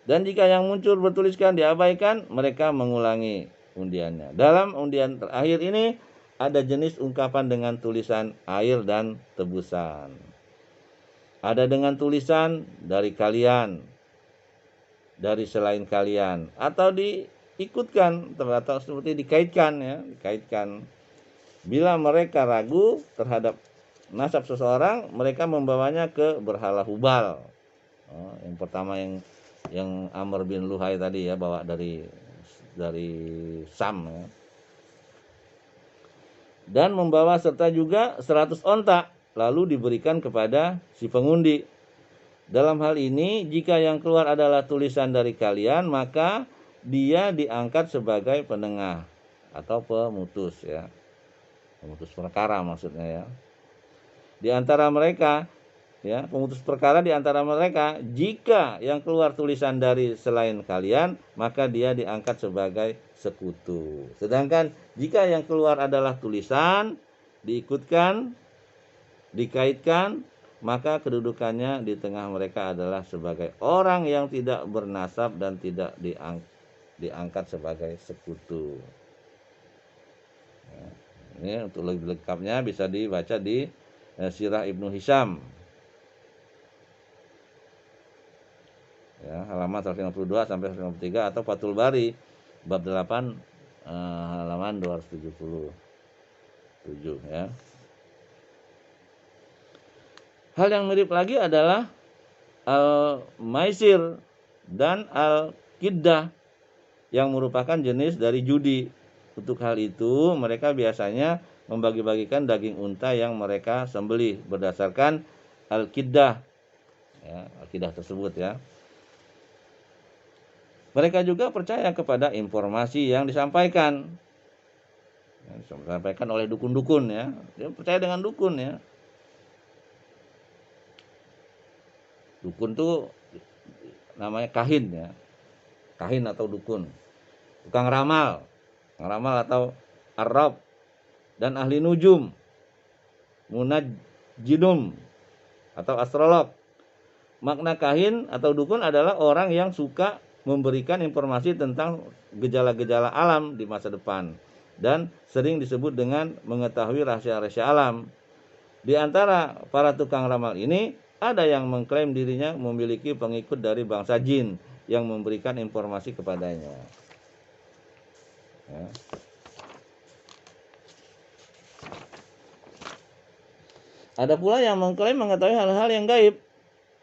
Dan jika yang muncul bertuliskan diabaikan, mereka mengulangi undiannya. Dalam undian terakhir ini ada jenis ungkapan dengan tulisan air dan tebusan. Ada dengan tulisan dari kalian, dari selain kalian, atau diikutkan atau seperti dikaitkan ya, dikaitkan. Bila mereka ragu terhadap nasab seseorang, mereka membawanya ke berhala Hubal. Yang pertama yang Amr bin Luhai tadi ya, bawa dari Sam ya. Dan membawa serta juga 100 onta lalu diberikan kepada si pengundi. Dalam hal ini jika yang keluar adalah tulisan dari kalian, maka dia diangkat sebagai penengah atau pemutus ya. Pemutus perkara maksudnya ya. Di antara mereka ya, pemutus perkara di antara mereka, jika yang keluar tulisan dari selain kalian, maka dia diangkat sebagai sekutu. Sedangkan jika yang keluar adalah tulisan, diikutkan, dikaitkan, maka kedudukannya di tengah mereka adalah sebagai orang yang tidak bernasab dan tidak diangkat sebagai sekutu. Ini untuk lebih lengkapnya bisa dibaca di Sirah Ibnu Hisham. Ya, halaman 152 sampai 153 atau Fathul Bari bab 8 halaman 277 ya. Hal yang mirip lagi adalah al-maisir dan al-qiddah yang merupakan jenis dari judi. Untuk hal itu mereka biasanya membagi-bagikan daging unta yang mereka sembelih berdasarkan al-qiddah ya, al-qiddah tersebut ya. Mereka juga percaya kepada informasi yang disampaikan oleh dukun-dukun ya. Dia percaya dengan dukun ya. Dukun tuh namanya kahin ya. Kahin atau dukun. Tukang ramal atau arraf dan ahli nujum, munajjidum atau astrolog. Makna kahin atau dukun adalah orang yang suka memberikan informasi tentang gejala-gejala alam di masa depan dan sering disebut dengan mengetahui rahasia-rahasia alam. Di antara para tukang ramal ini ada yang mengklaim dirinya memiliki pengikut dari bangsa jin yang memberikan informasi kepadanya. Ya. Ada pula yang mengklaim mengetahui hal-hal yang gaib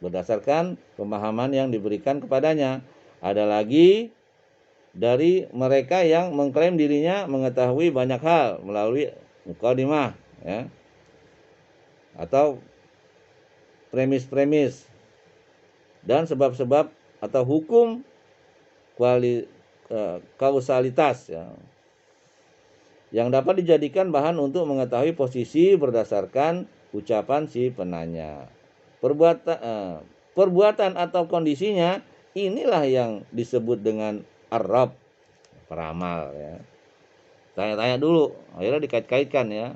berdasarkan pemahaman yang diberikan kepadanya. Ada lagi dari mereka yang mengklaim dirinya mengetahui banyak hal melalui mukadimah ya, atau premis-premis dan sebab-sebab atau hukum kausalitas ya, yang dapat dijadikan bahan untuk mengetahui posisi berdasarkan ucapan si penanya. Perbuatan atau kondisinya inilah yang disebut dengan arraf. peramal ya. Tanya-tanya dulu, akhirnya dikait-kaitkan ya.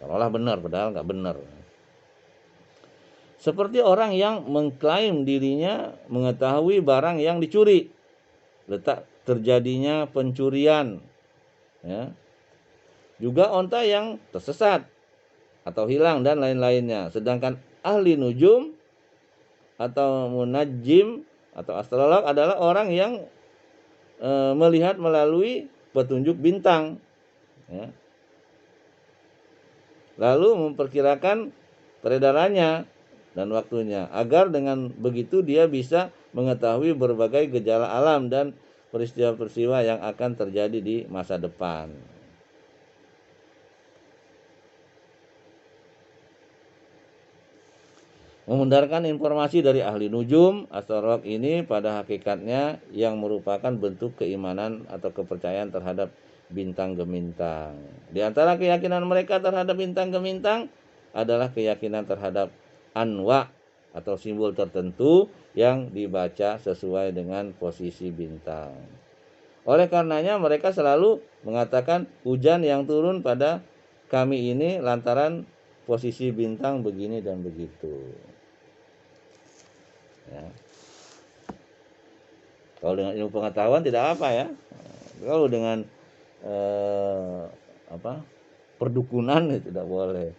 Seolah benar padahal nggak benar. Seperti orang yang mengklaim dirinya mengetahui barang yang dicuri, letak terjadinya pencurian, ya. Juga onta yang tersesat atau hilang dan lain-lainnya. Sedangkan ahli nujum atau munajjim atau astrolog adalah orang yang melihat melalui petunjuk bintang, ya. Lalu memperkirakan peredarannya dan waktunya, agar dengan begitu dia bisa mengetahui berbagai gejala alam dan peristiwa-peristiwa yang akan terjadi di masa depan. Memundarkan informasi dari ahli nujum, astrolog ini pada hakikatnya yang merupakan bentuk keimanan atau kepercayaan terhadap bintang gemintang. Di antara keyakinan mereka terhadap bintang gemintang adalah keyakinan terhadap anwa atau simbol tertentu yang dibaca sesuai dengan posisi bintang. Oleh karenanya mereka selalu mengatakan hujan yang turun pada kami ini lantaran posisi bintang begini dan begitu. Ya. Kalau dengan ilmu pengetahuan tidak apa ya. Kalau dengan perdukunan tidak boleh.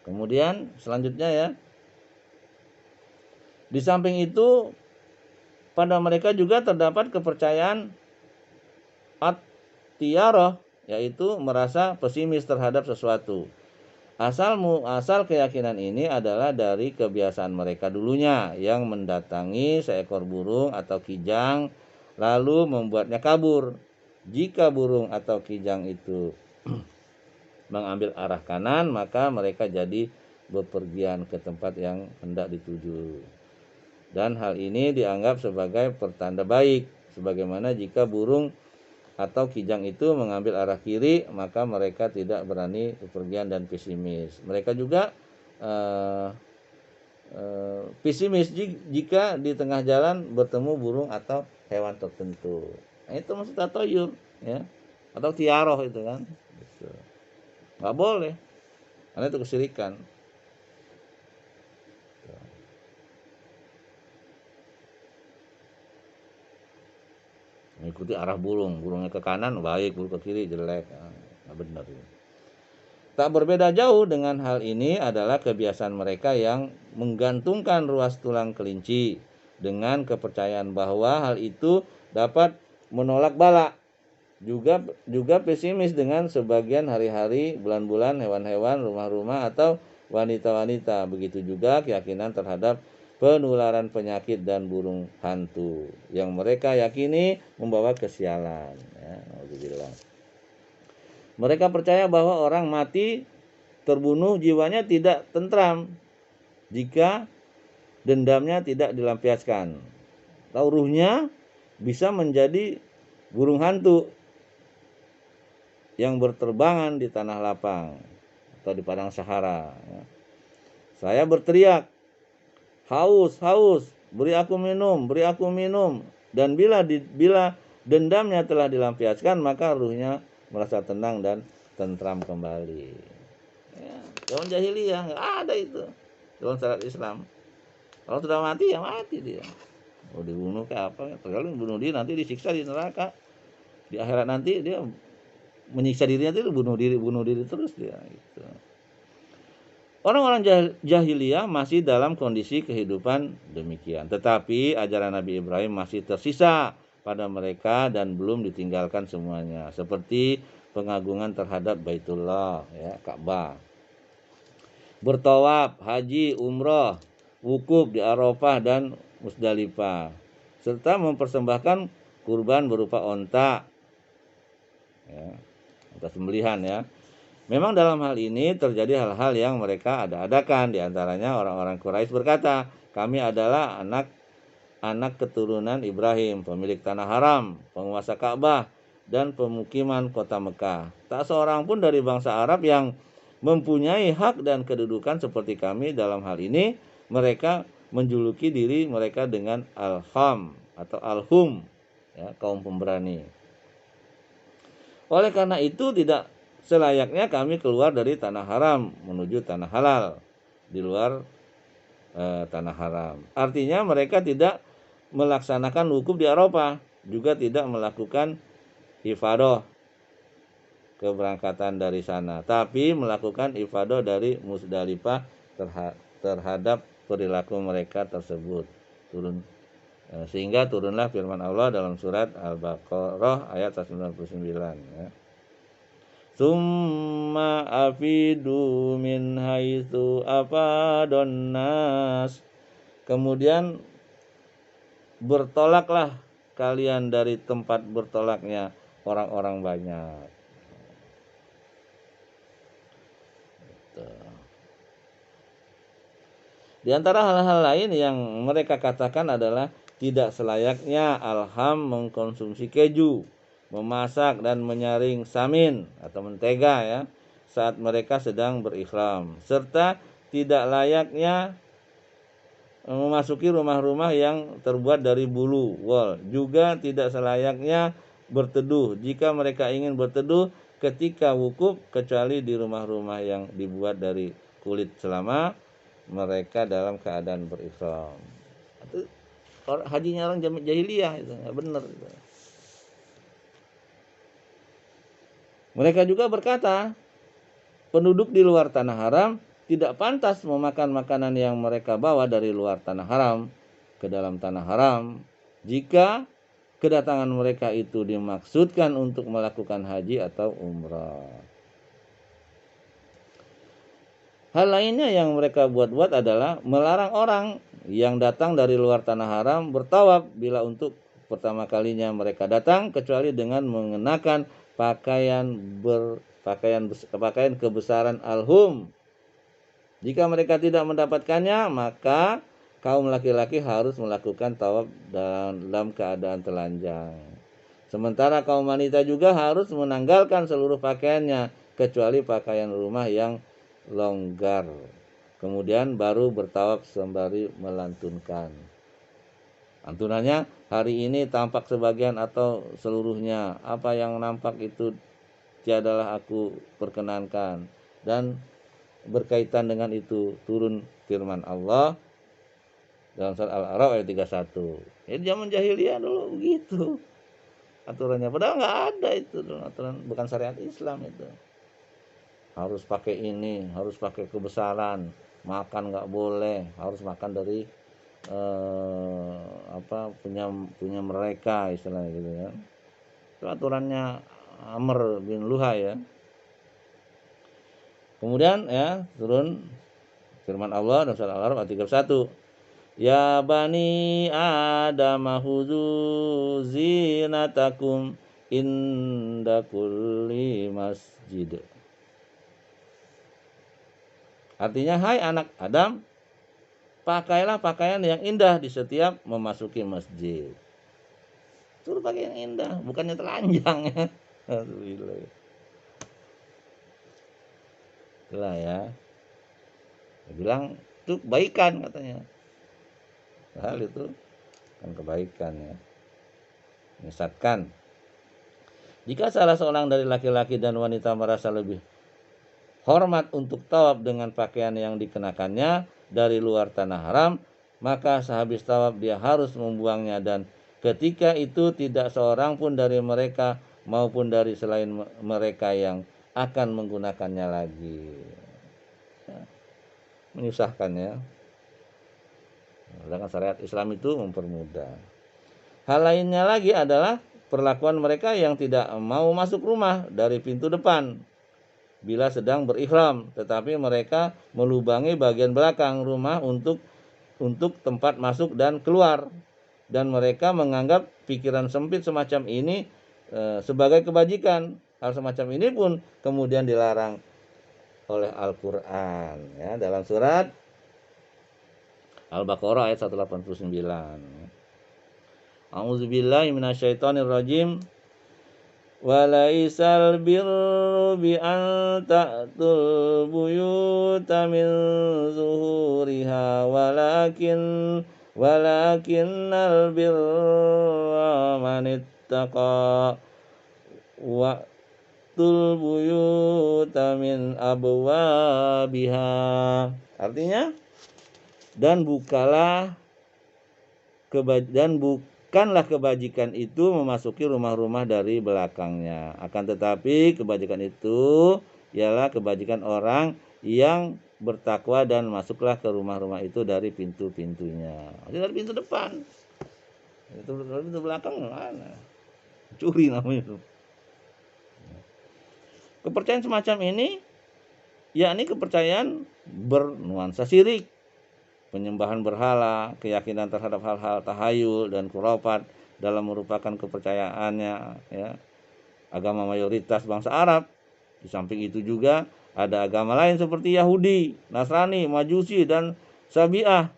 Kemudian selanjutnya ya, di samping itu pada mereka juga terdapat kepercayaan at-tiyaroh, yaitu merasa pesimis terhadap sesuatu. Asal keyakinan ini adalah dari kebiasaan mereka dulunya yang mendatangi seekor burung atau kijang lalu membuatnya kabur. Jika burung atau kijang itu mengambil arah kanan, maka mereka jadi bepergian ke tempat yang hendak dituju. Dan hal ini dianggap sebagai pertanda baik, sebagaimana jika burung atau kijang itu mengambil arah kiri, maka mereka tidak berani bepergian dan pesimis. Mereka juga pesimis jika di tengah jalan bertemu burung atau hewan tertentu. Nah, itu maksud tatoyur ya, atau tiaroh itu kan. Gitu. Nggak boleh, karena itu kesyirikan. Mengikuti arah burungnya ke kanan baik, burung ke kiri jelek. Nah, benar ini. Tak berbeda jauh dengan hal ini adalah kebiasaan mereka yang menggantungkan ruas tulang kelinci dengan kepercayaan bahwa hal itu dapat menolak bala. Juga pesimis dengan sebagian hari-hari, bulan-bulan, hewan-hewan, rumah-rumah atau wanita-wanita. Begitu juga keyakinan terhadap penularan penyakit dan burung hantu yang mereka yakini membawa kesialan. Ya, mereka percaya bahwa orang mati terbunuh jiwanya tidak tentram jika dendamnya tidak dilampiaskan. Lalu ruhnya bisa menjadi burung hantu yang berterbangan di tanah lapang atau di padang Sahara. Saya berteriak, haus, haus, beri aku minum, beri aku minum. Dan bila dendamnya telah dilampiaskan, maka ruhnya merasa tenang dan tentram kembali. Ya, zaman jahiliyah nggak ada itu. Dalam syariat Islam, kalau sudah mati ya mati dia. Mau dibunuh ke apa? Tergantung bunuh dia nanti disiksa di neraka. Di akhirat nanti dia menyiksa dirinya itu bunuh diri terus dia. Gitu. Orang-orang jahiliyah masih dalam kondisi kehidupan demikian. Tetapi ajaran Nabi Ibrahim masih tersisa pada mereka dan belum ditinggalkan semuanya. Seperti pengagungan terhadap Baitullah, ya, Ka'bah. Bertawaf, haji, umroh, wukuf di Arafah dan Musdalifah. Serta mempersembahkan kurban berupa onta. Ya, onta sembelihan ya. Memang dalam hal ini terjadi hal-hal yang mereka ada-adakan. Di antaranya orang-orang Quraisy berkata, kami adalah anak keturunan Ibrahim, pemilik tanah haram, penguasa Ka'bah. dan pemukiman kota Mekah. Tak seorang pun dari bangsa Arab yang mempunyai hak dan kedudukan seperti kami dalam hal ini. Mereka menjuluki diri mereka dengan Al-Ham atau Al-Hum, ya, kaum pemberani. Oleh karena itu tidak selayaknya kami keluar dari tanah haram menuju tanah halal di luar tanah haram. Artinya mereka tidak melaksanakan wukuf di Arafah, juga tidak melakukan ifadah keberangkatan dari sana, tapi melakukan ifadah dari Musdalifah terhadap perilaku mereka tersebut. Sehingga turunlah firman Allah dalam surat Al-Baqarah ayat 199, ya. Summa afidu min haitsu afadun nas. Kemudian bertolaklah kalian dari tempat bertolaknya orang-orang banyak. Di antara hal-hal lain yang mereka katakan adalah tidak selayaknya Al-Ham mengkonsumsi keju, memasak dan menyaring samin atau mentega, ya, saat mereka sedang berihram, serta tidak layaknya memasuki rumah-rumah yang terbuat dari bulu wol. Juga tidak selayaknya berteduh jika mereka ingin berteduh ketika wukuf, kecuali di rumah-rumah yang dibuat dari kulit selama mereka dalam keadaan berihram. Itu hajinya orang jahiliyah, itu nggak benar. Mereka juga berkata, penduduk di luar tanah haram tidak pantas memakan makanan yang mereka bawa dari luar tanah haram ke dalam tanah haram jika kedatangan mereka itu dimaksudkan untuk melakukan haji atau umrah. Hal lainnya yang mereka buat-buat adalah melarang orang yang datang dari luar tanah haram bertawaf bila untuk pertama kalinya mereka datang, kecuali dengan mengenakan pakaian kebesaran al-hum. Jika mereka tidak mendapatkannya, maka kaum laki-laki harus melakukan tawaf dalam keadaan telanjang. Sementara kaum wanita juga harus menanggalkan seluruh pakaiannya, kecuali pakaian rumah yang longgar. Kemudian baru bertawaf sembari melantunkan. Lantunannya, hari ini tampak sebagian atau seluruhnya, apa yang nampak itu tiadalah aku perkenankan. Dan berkaitan dengan itu turun firman Allah dalam surat Al-A'raf ayat 31. Jadi zaman jahiliyah dulu begitu aturannya, padahal nggak ada itu aturan, bukan syariat Islam itu. Harus pakai ini, harus pakai kebesaran, makan nggak boleh, harus makan dari punya mereka, istilahnya gitu ya. Itu aturannya Amr bin Luhai, ya. Kemudian, ya, turun firman Allah dalam surat Al-A'raf ayat 31. Ya bani Adam khudzu zinatakum inda kulli masjid. Artinya, hai anak Adam, pakailah pakaian yang indah di setiap memasuki masjid. Suruh pakai yang indah, bukannya telanjang, ya. Alhamdulillah. Itulah, ya. Dia bilang itu kebaikan katanya. Hal itu kan kebaikan, ya. Menyesatkan. Jika salah seorang dari laki-laki dan wanita merasa lebih hormat untuk tawaf dengan pakaian yang dikenakannya dari luar tanah haram, maka sehabis tawaf dia harus membuangnya, dan ketika itu tidak seorang pun dari mereka maupun dari selain mereka yang akan menggunakannya lagi. Menyusahkan, ya. Sedangkan syariat Islam itu mempermudah. Hal lainnya lagi adalah perlakuan mereka yang tidak mau masuk rumah dari pintu depan bila sedang berihram, tetapi mereka melubangi bagian belakang rumah untuk tempat masuk dan keluar, dan mereka menganggap pikiran sempit semacam ini sebagai kebajikan. Hal semacam ini pun kemudian dilarang oleh Al-Quran, ya, dalam surat Al-Baqarah ayat 189. A'udzubillahi minasyaitonirrajim. walaisal birru bi an ta'tul buyuta min zuhuriha walakinnal birra man ittaqa wa tul buyuta min abwabiha. Artinya, dan bukanlah kebajikan itu memasuki rumah-rumah dari belakangnya. Akan tetapi kebajikan itu ialah kebajikan orang yang bertakwa dan masuklah ke rumah-rumah itu dari pintu-pintunya. Dari pintu depan. Itu dari pintu belakang mana? Curi namanya itu. Kepercayaan semacam ini yakni kepercayaan bernuansa syirik, penyembahan berhala, keyakinan terhadap hal-hal tahayul dan khurafat dalam merupakan kepercayaannya ya, agama mayoritas bangsa Arab. Di samping itu juga ada agama lain seperti Yahudi, Nasrani, Majusi dan Sabi'ah.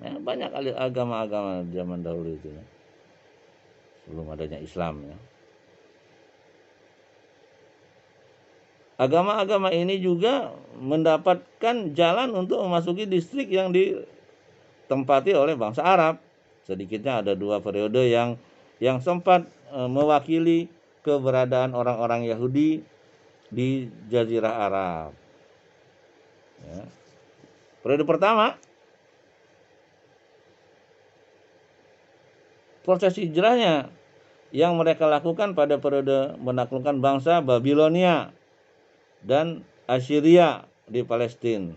Ya, banyak agama-agama zaman dahulu itu ya, sebelum adanya Islam ya. Agama-agama ini juga mendapatkan jalan untuk memasuki distrik yang ditempati oleh bangsa Arab. Sedikitnya ada 2 periode yang sempat mewakili keberadaan orang-orang Yahudi di Jazirah Arab. Ya. Periode pertama, proses hijrahnya yang mereka lakukan pada periode menaklukkan bangsa Babilonia dan Assyria di Palestina.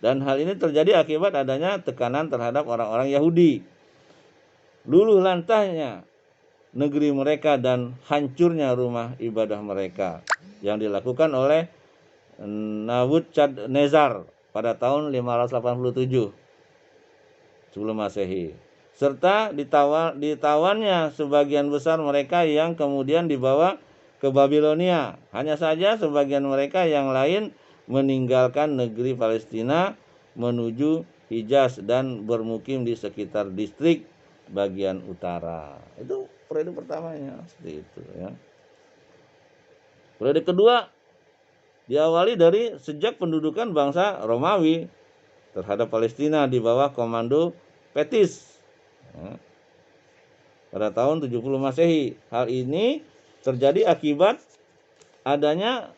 Dan hal ini terjadi akibat adanya tekanan terhadap orang-orang Yahudi. Luluh lantahnya negeri mereka dan hancurnya rumah ibadah mereka yang dilakukan oleh Nabukadnezar pada tahun 587 sebelum Masehi. Serta ditawannya sebagian besar mereka yang kemudian dibawa ke Babilonia. Hanya saja sebagian mereka yang lain meninggalkan negeri Palestina menuju Hijaz dan bermukim di sekitar distrik bagian utara. Itu periode pertamanya seperti itu ya. Periode kedua diawali dari sejak pendudukan bangsa Romawi terhadap Palestina di bawah komando Petis ya, pada tahun 70 Masehi. Hal ini terjadi akibat adanya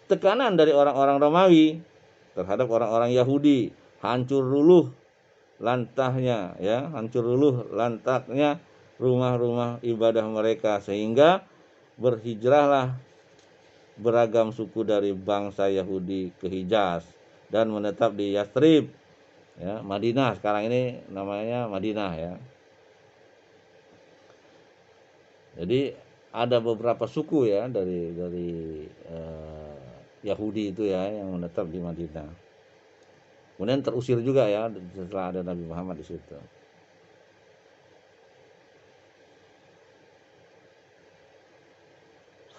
tekanan dari orang-orang Romawi terhadap orang-orang Yahudi, hancur luluh lantahnya rumah-rumah ibadah mereka, sehingga berhijrahlah beragam suku dari bangsa Yahudi ke Hijaz dan menetap di Yastrib ya, Madinah, sekarang ini namanya Madinah ya. Jadi ada beberapa suku ya dari Yahudi itu ya yang menetap di Madinah. Kemudian terusir juga ya setelah ada Nabi Muhammad di situ.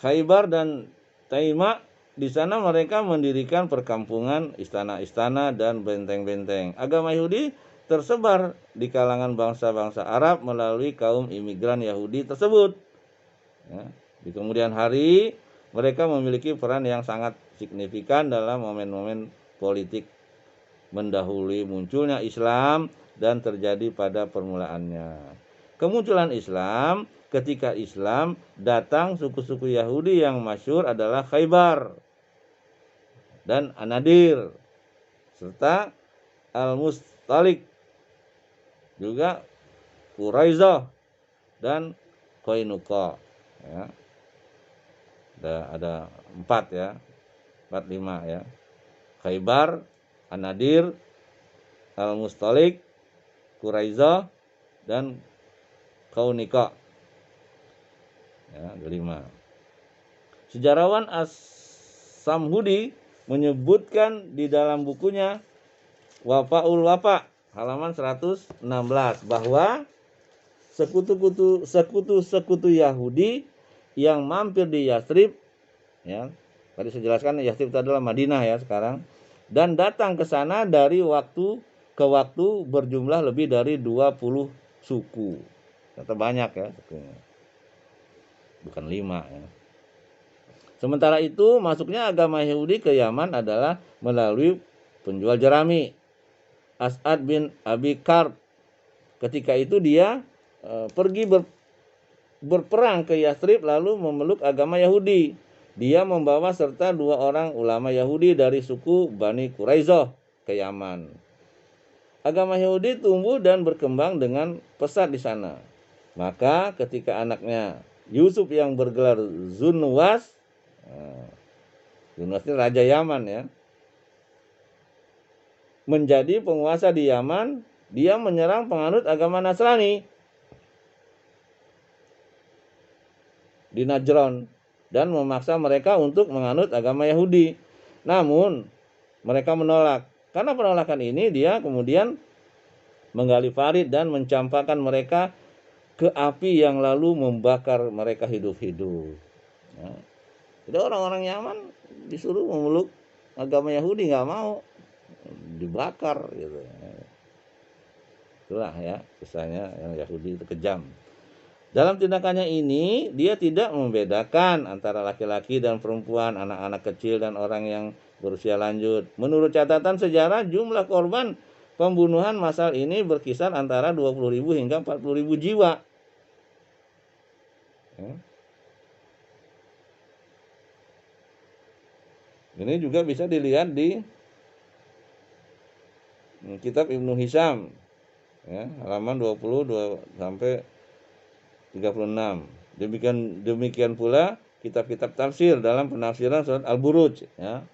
Khaybar dan Taima, di sana mereka mendirikan perkampungan, istana-istana dan benteng-benteng. Agama Yahudi tersebar di kalangan bangsa-bangsa Arab melalui kaum imigran Yahudi tersebut. Ya, di kemudian hari mereka memiliki peran yang sangat signifikan dalam momen-momen politik mendahului munculnya Islam dan terjadi pada permulaannya. Kemunculan Islam, ketika Islam datang, suku-suku Yahudi yang masyhur adalah Khaybar dan Anadir serta Al-Mustalik, juga Quraizah dan Qainuqa ya. Ada 4 ya, 4-5 ya. Khaybar, Anadir, Al-Mustalik, Quraizah dan Qainuqa ya, 5. Sejarawan As-Samhudi menyebutkan di dalam bukunya Wafaul Wafa halaman 116 bahwa sekutu Yahudi yang mampir di Yastrib ya, tadi saya jelaskan Yastrib itu adalah Madinah ya sekarang, dan datang ke sana dari waktu ke waktu berjumlah lebih dari 20 suku. Ternyata banyak ya sukunya. bukan 5 ya. Sementara itu masuknya agama Yahudi ke Yaman adalah melalui penjual jerami As'ad bin Abi Karb. Ketika itu dia pergi berperang ke Yathrib lalu memeluk agama Yahudi. Dia membawa serta 2 orang ulama Yahudi dari suku Bani Quraizoh ke Yaman. Agama Yahudi tumbuh dan berkembang dengan pesat di sana. Maka ketika anaknya Yusuf yang bergelar Zunwas, Zunwas itu raja Yaman ya, menjadi penguasa di Yaman, dia menyerang penganut agama Nasrani di Najran dan memaksa mereka untuk menganut agama Yahudi. Namun mereka menolak. Karena penolakan ini dia kemudian menggali parit dan mencampakkan mereka ke api yang lalu membakar mereka hidup-hidup. Ya. Jadi orang-orang Yaman disuruh memeluk agama Yahudi, nggak mau, dibakar gitu. Itulah ya kisahnya yang Yahudi itu kejam. Dalam tindakannya ini dia tidak membedakan antara laki-laki dan perempuan, anak-anak kecil dan orang yang berusia lanjut. Menurut catatan sejarah, jumlah korban pembunuhan massal ini berkisar antara 20.000 hingga 40.000 jiwa. Ini juga bisa dilihat di kitab Ibnu Hisham ya, halaman 22 sampai 36. Demikian pula kitab-kitab tafsir dalam penafsiran surat Al-Buruj ya.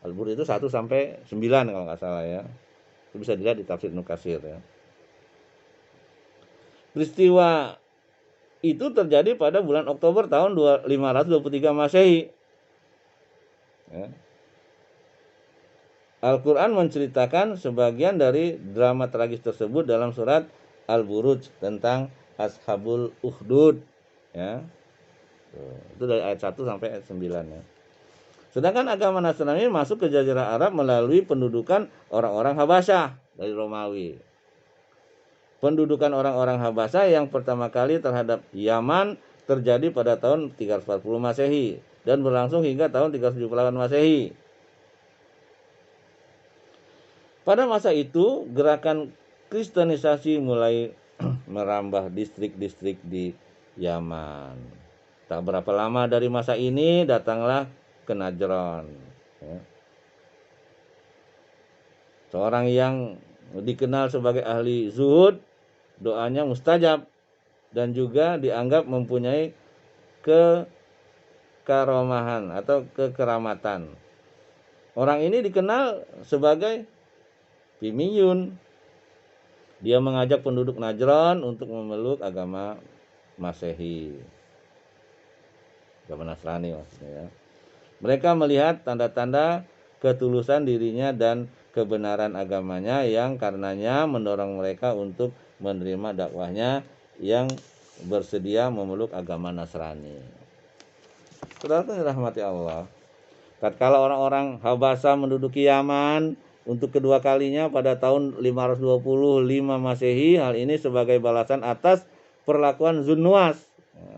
Al-Buruj itu 1 sampai 9 kalau nggak salah ya. Itu bisa dilihat di tafsir Ibnu Katsir ya. Peristiwa itu terjadi pada bulan Oktober tahun 523 Masehi. Ya. Al-Quran menceritakan sebagian dari drama tragis tersebut dalam surat Al-Buruj tentang Ashabul Ukhdud ya. Itu dari ayat 1 sampai ayat 9 ya. Sedangkan agama Nasrani masuk ke Jazirah Arab melalui pendudukan orang-orang Habasyah dari Romawi. Pendudukan orang-orang Habasyah yang pertama kali terhadap Yaman terjadi pada tahun 340 Masehi dan berlangsung hingga tahun 378 Masehi. Pada masa itu, gerakan Kristenisasi mulai merambah distrik-distrik di Yaman. Tak berapa lama dari masa ini datanglah ke Najran. Ya. Seorang yang dikenal sebagai ahli zuhud, doanya mustajab dan juga dianggap mempunyai kekaromahan atau kekeramatan. Orang ini dikenal sebagai Pimiyun. Dia mengajak penduduk Najran untuk memeluk agama Masehi, agama Nasrani maksudnya ya. Mereka melihat tanda-tanda ketulusan dirinya dan kebenaran agamanya yang karenanya mendorong mereka untuk menerima dakwahnya yang bersedia memeluk agama Nasrani. Saudara yang dirahmati Allah, tatkala orang-orang Habasha menduduki Yaman untuk kedua kalinya pada tahun 525 Masehi, hal ini sebagai balasan atas perlakuan Zunwas,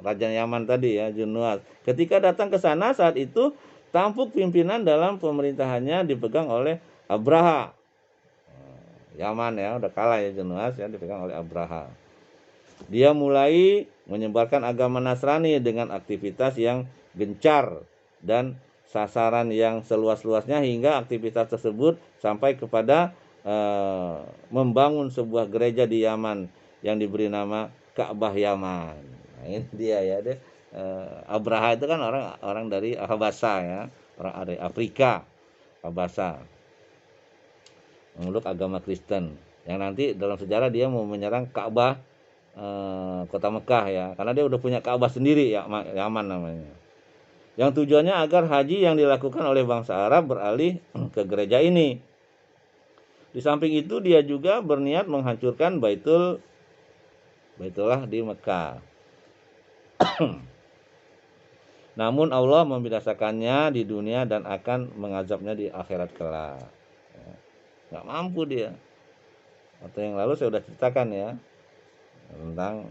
raja Yaman tadi ya, Zunwas. Ketika datang ke sana saat itu tampuk pimpinan dalam pemerintahannya dipegang oleh Abraha. Yaman ya, udah kalah ya Zunwas ya, dipegang oleh Abraha. Dia mulai menyebarkan agama Nasrani dengan aktivitas yang gencar dan sasaran yang seluas-luasnya hingga aktivitas tersebut sampai kepada membangun sebuah gereja di Yaman yang diberi nama Ka'bah Yaman. Nah, ini dia ya, Abraha itu kan orang dari Habasha ya, orang dari Afrika, Habasha, memeluk agama Kristen yang nanti dalam sejarah dia mau menyerang Ka'bah kota Mekah ya, karena dia udah punya Ka'bah sendiri ya, Yaman namanya. Yang tujuannya agar haji yang dilakukan oleh bangsa Arab beralih ke gereja ini. Di samping itu dia juga berniat menghancurkan Baitullah di Mekah. Namun Allah membinasakannya di dunia dan akan mengazabnya di akhirat kelak. Nggak mampu dia. Atau yang lalu saya sudah ceritakan ya tentang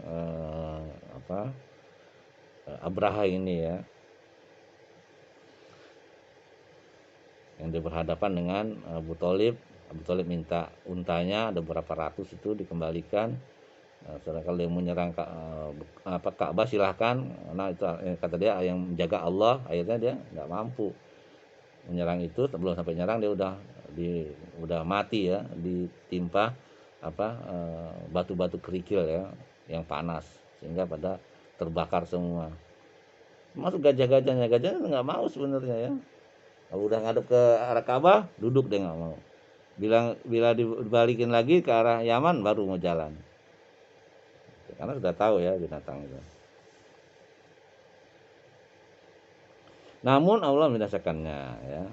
Abraha ini ya, yang dia berhadapan dengan Abu Thalib. Abu Thalib minta untanya ada berapa ratus itu dikembalikan. Sedangkan kalau dia menyerang Ka'bah silahkan, nah itu kata dia yang menjaga Allah, akhirnya dia nggak mampu menyerang itu. Sebelum sampai nyerang dia udah mati ya, ditimpa batu-batu kerikil ya yang panas sehingga pada terbakar semua. Masuk gajah-gajahnya nggak mau sebenarnya ya. Kalau udah ngadep ke arah Ka'bah duduk, dia nggak mau. Bila dibalikin lagi ke arah Yaman baru mau jalan. Karena sudah tahu ya binatang itu. Namun Allah membinasakannya ya.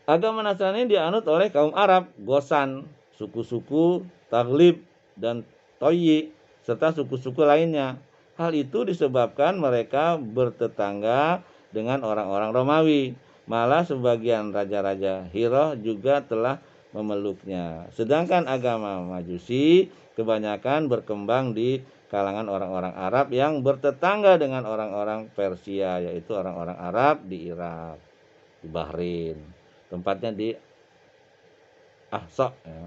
Agama Nasrani dianut oleh kaum Arab, Gosan, suku-suku Taghlib dan Toyi serta suku-suku lainnya. Hal itu disebabkan mereka bertetangga dengan orang-orang Romawi. Malah sebagian raja-raja Hiro juga telah memeluknya. Sedangkan agama Majusi kebanyakan berkembang di kalangan orang-orang Arab yang bertetangga dengan orang-orang Persia, yaitu orang-orang Arab di Irak, di Bahrain. Tempatnya di Ahsa ya.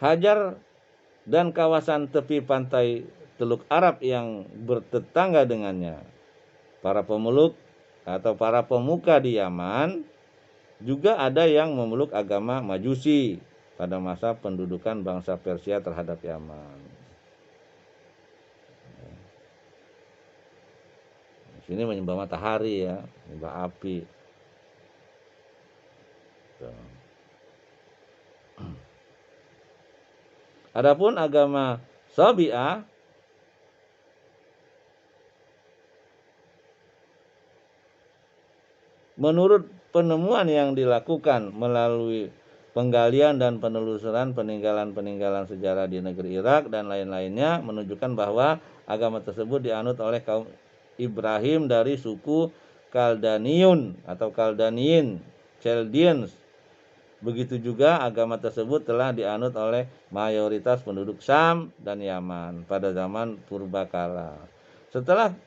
Hajar dan kawasan tepi pantai Teluk Arab yang bertetangga dengannya. Para pemeluk atau para pemuka di Yaman juga ada yang memeluk agama Majusi pada masa pendudukan bangsa Persia terhadap Yaman. Di sini menyembah matahari ya, menyembah api. Adapun agama Sabi'ah menurut penemuan yang dilakukan melalui penggalian dan penelusuran peninggalan-peninggalan sejarah di negeri Irak dan lain-lainnya menunjukkan bahwa agama tersebut dianut oleh kaum Ibrahim dari suku Kaldaniun atau Kaldaniin, Chaldeans. Begitu juga agama tersebut telah dianut oleh mayoritas penduduk Syam dan Yaman pada zaman purbakala. Setelah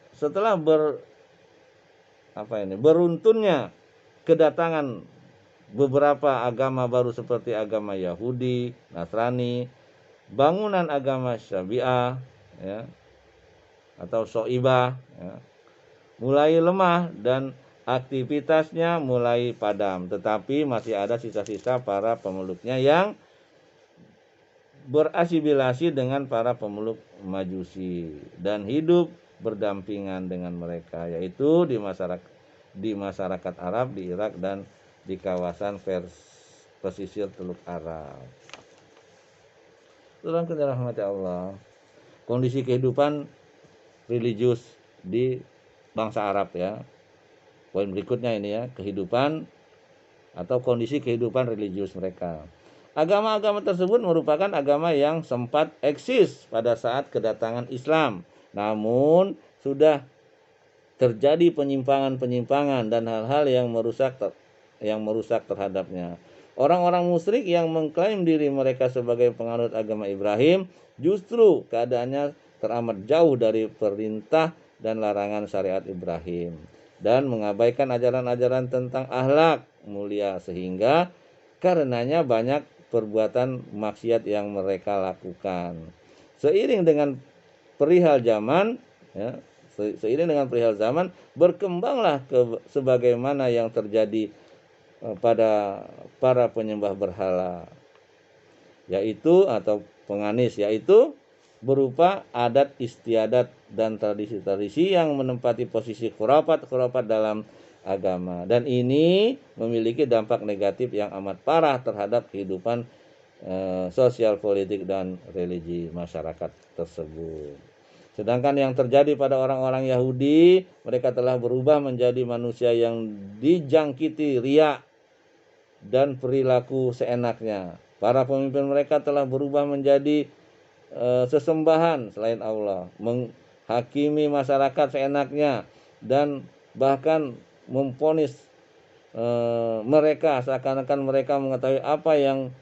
beruntunnya kedatangan beberapa agama baru seperti agama Yahudi, Nasrani, bangunan agama Syabi'ah ya, atau Soibah ya, mulai lemah dan aktivitasnya mulai padam, tetapi masih ada sisa-sisa para pemeluknya yang berasimilasi dengan para pemeluk Majusi dan hidup berdampingan dengan mereka, yaitu di masyarakat Arab di Irak dan di kawasan pesisir Teluk Arab. Dalam dirahmati Allah, kondisi kehidupan religius di bangsa Arab ya. Poin berikutnya ini ya, kehidupan atau kondisi kehidupan religius mereka. Agama-agama tersebut merupakan agama yang sempat eksis pada saat kedatangan Islam. Namun sudah terjadi penyimpangan-penyimpangan dan hal-hal yang merusak terhadapnya. Orang-orang musyrik yang mengklaim diri mereka sebagai penganut agama Ibrahim justru keadaannya teramat jauh dari perintah dan larangan syariat Ibrahim dan mengabaikan ajaran-ajaran tentang akhlak mulia, sehingga karenanya banyak perbuatan maksiat yang mereka lakukan. Seiring dengan perihal zaman ya, berkembanglah sebagaimana yang terjadi pada para penyembah berhala, yaitu atau penganis, yaitu berupa adat istiadat dan tradisi-tradisi yang menempati posisi khurafat dalam agama, dan ini memiliki dampak negatif yang amat parah terhadap kehidupan sosial, politik, dan religi masyarakat tersebut. Sedangkan yang terjadi pada orang-orang Yahudi, mereka telah berubah menjadi manusia yang dijangkiti riya dan perilaku seenaknya. Para pemimpin mereka telah berubah menjadi sesembahan selain Allah, menghakimi masyarakat seenaknya, dan bahkan memvonis mereka seakan-akan mereka mengetahui apa yang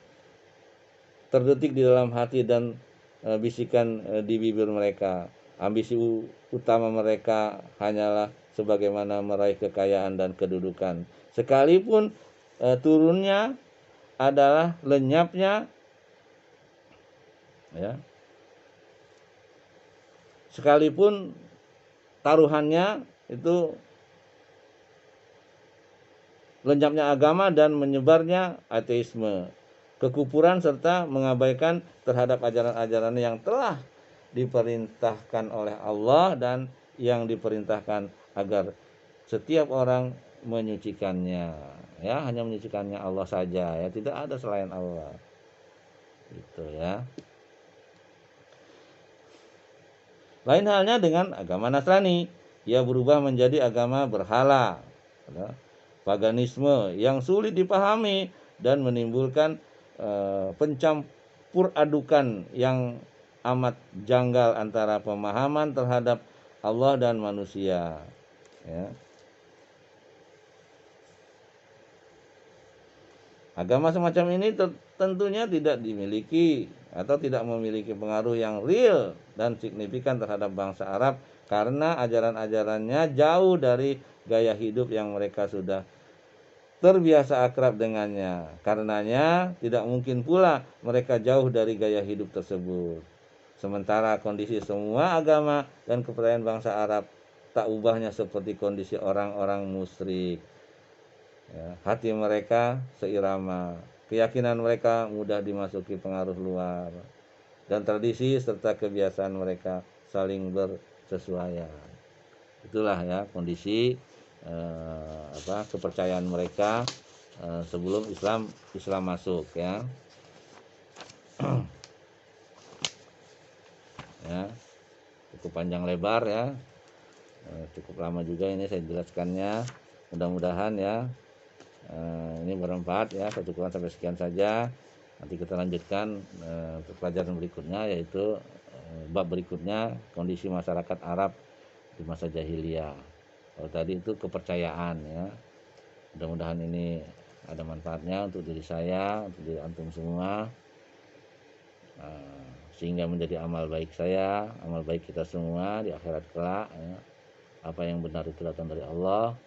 terdetik di dalam hati dan bisikan di bibir mereka. Ambisi utama mereka hanyalah sebagaimana meraih kekayaan dan kedudukan. Sekalipun turunnya adalah lenyapnya, ya, sekalipun taruhannya itu lenyapnya agama dan menyebarnya ateisme, kekufuran serta mengabaikan terhadap ajaran-ajaran yang telah diperintahkan oleh Allah dan yang diperintahkan agar setiap orang menyucikannya, ya, hanya menyucikannya Allah saja, ya, tidak ada selain Allah, gitu ya. Lain halnya dengan agama Nasrani, ia berubah menjadi agama berhala, ya, paganisme yang sulit dipahami dan menimbulkan pencampur adukan yang amat janggal antara pemahaman terhadap Allah dan manusia, ya. Agama semacam ini tentunya tidak dimiliki atau tidak memiliki pengaruh yang real dan signifikan terhadap bangsa Arab karena ajaran-ajarannya jauh dari gaya hidup yang mereka sudah terbiasa akrab dengannya. Karenanya tidak mungkin pula mereka jauh dari gaya hidup tersebut. Sementara kondisi semua agama dan kepercayaan bangsa Arab tak ubahnya seperti kondisi orang-orang musyrik. Ya, hati mereka seirama, keyakinan mereka mudah dimasuki pengaruh luar, dan tradisi serta kebiasaan mereka saling bersesuaian. Itulah ya kondisi kepercayaan mereka sebelum Islam masuk, ya. Ya, cukup panjang lebar ya, cukup lama juga ini saya jelaskannya. Mudah-mudahan ya ini bermanfaat ya. Saya cukupkan sampai sekian saja. Nanti kita lanjutkan untuk pelajaran berikutnya, yaitu bab berikutnya, kondisi masyarakat Arab di masa jahiliyah. Kalau tadi itu kepercayaan ya. Mudah-mudahan ini ada manfaatnya untuk diri saya, untuk diri antum semua, sehingga menjadi amal baik saya, amal baik kita semua di akhirat kelak, ya. Apa yang benar itu datang dari Allah,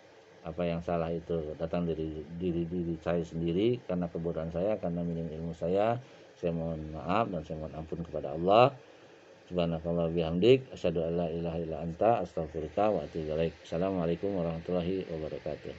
apa yang salah itu datang dari diri saya sendiri karena kebodohan saya, karena minim ilmu saya. Saya mohon maaf dan saya mohon ampun kepada Allah. Subhanakallah bihamdik, asyhadu an la ilaha illa anta, astaghfiruka wa atubu ilaik. Assalamualaikum warahmatullahi wabarakatuh.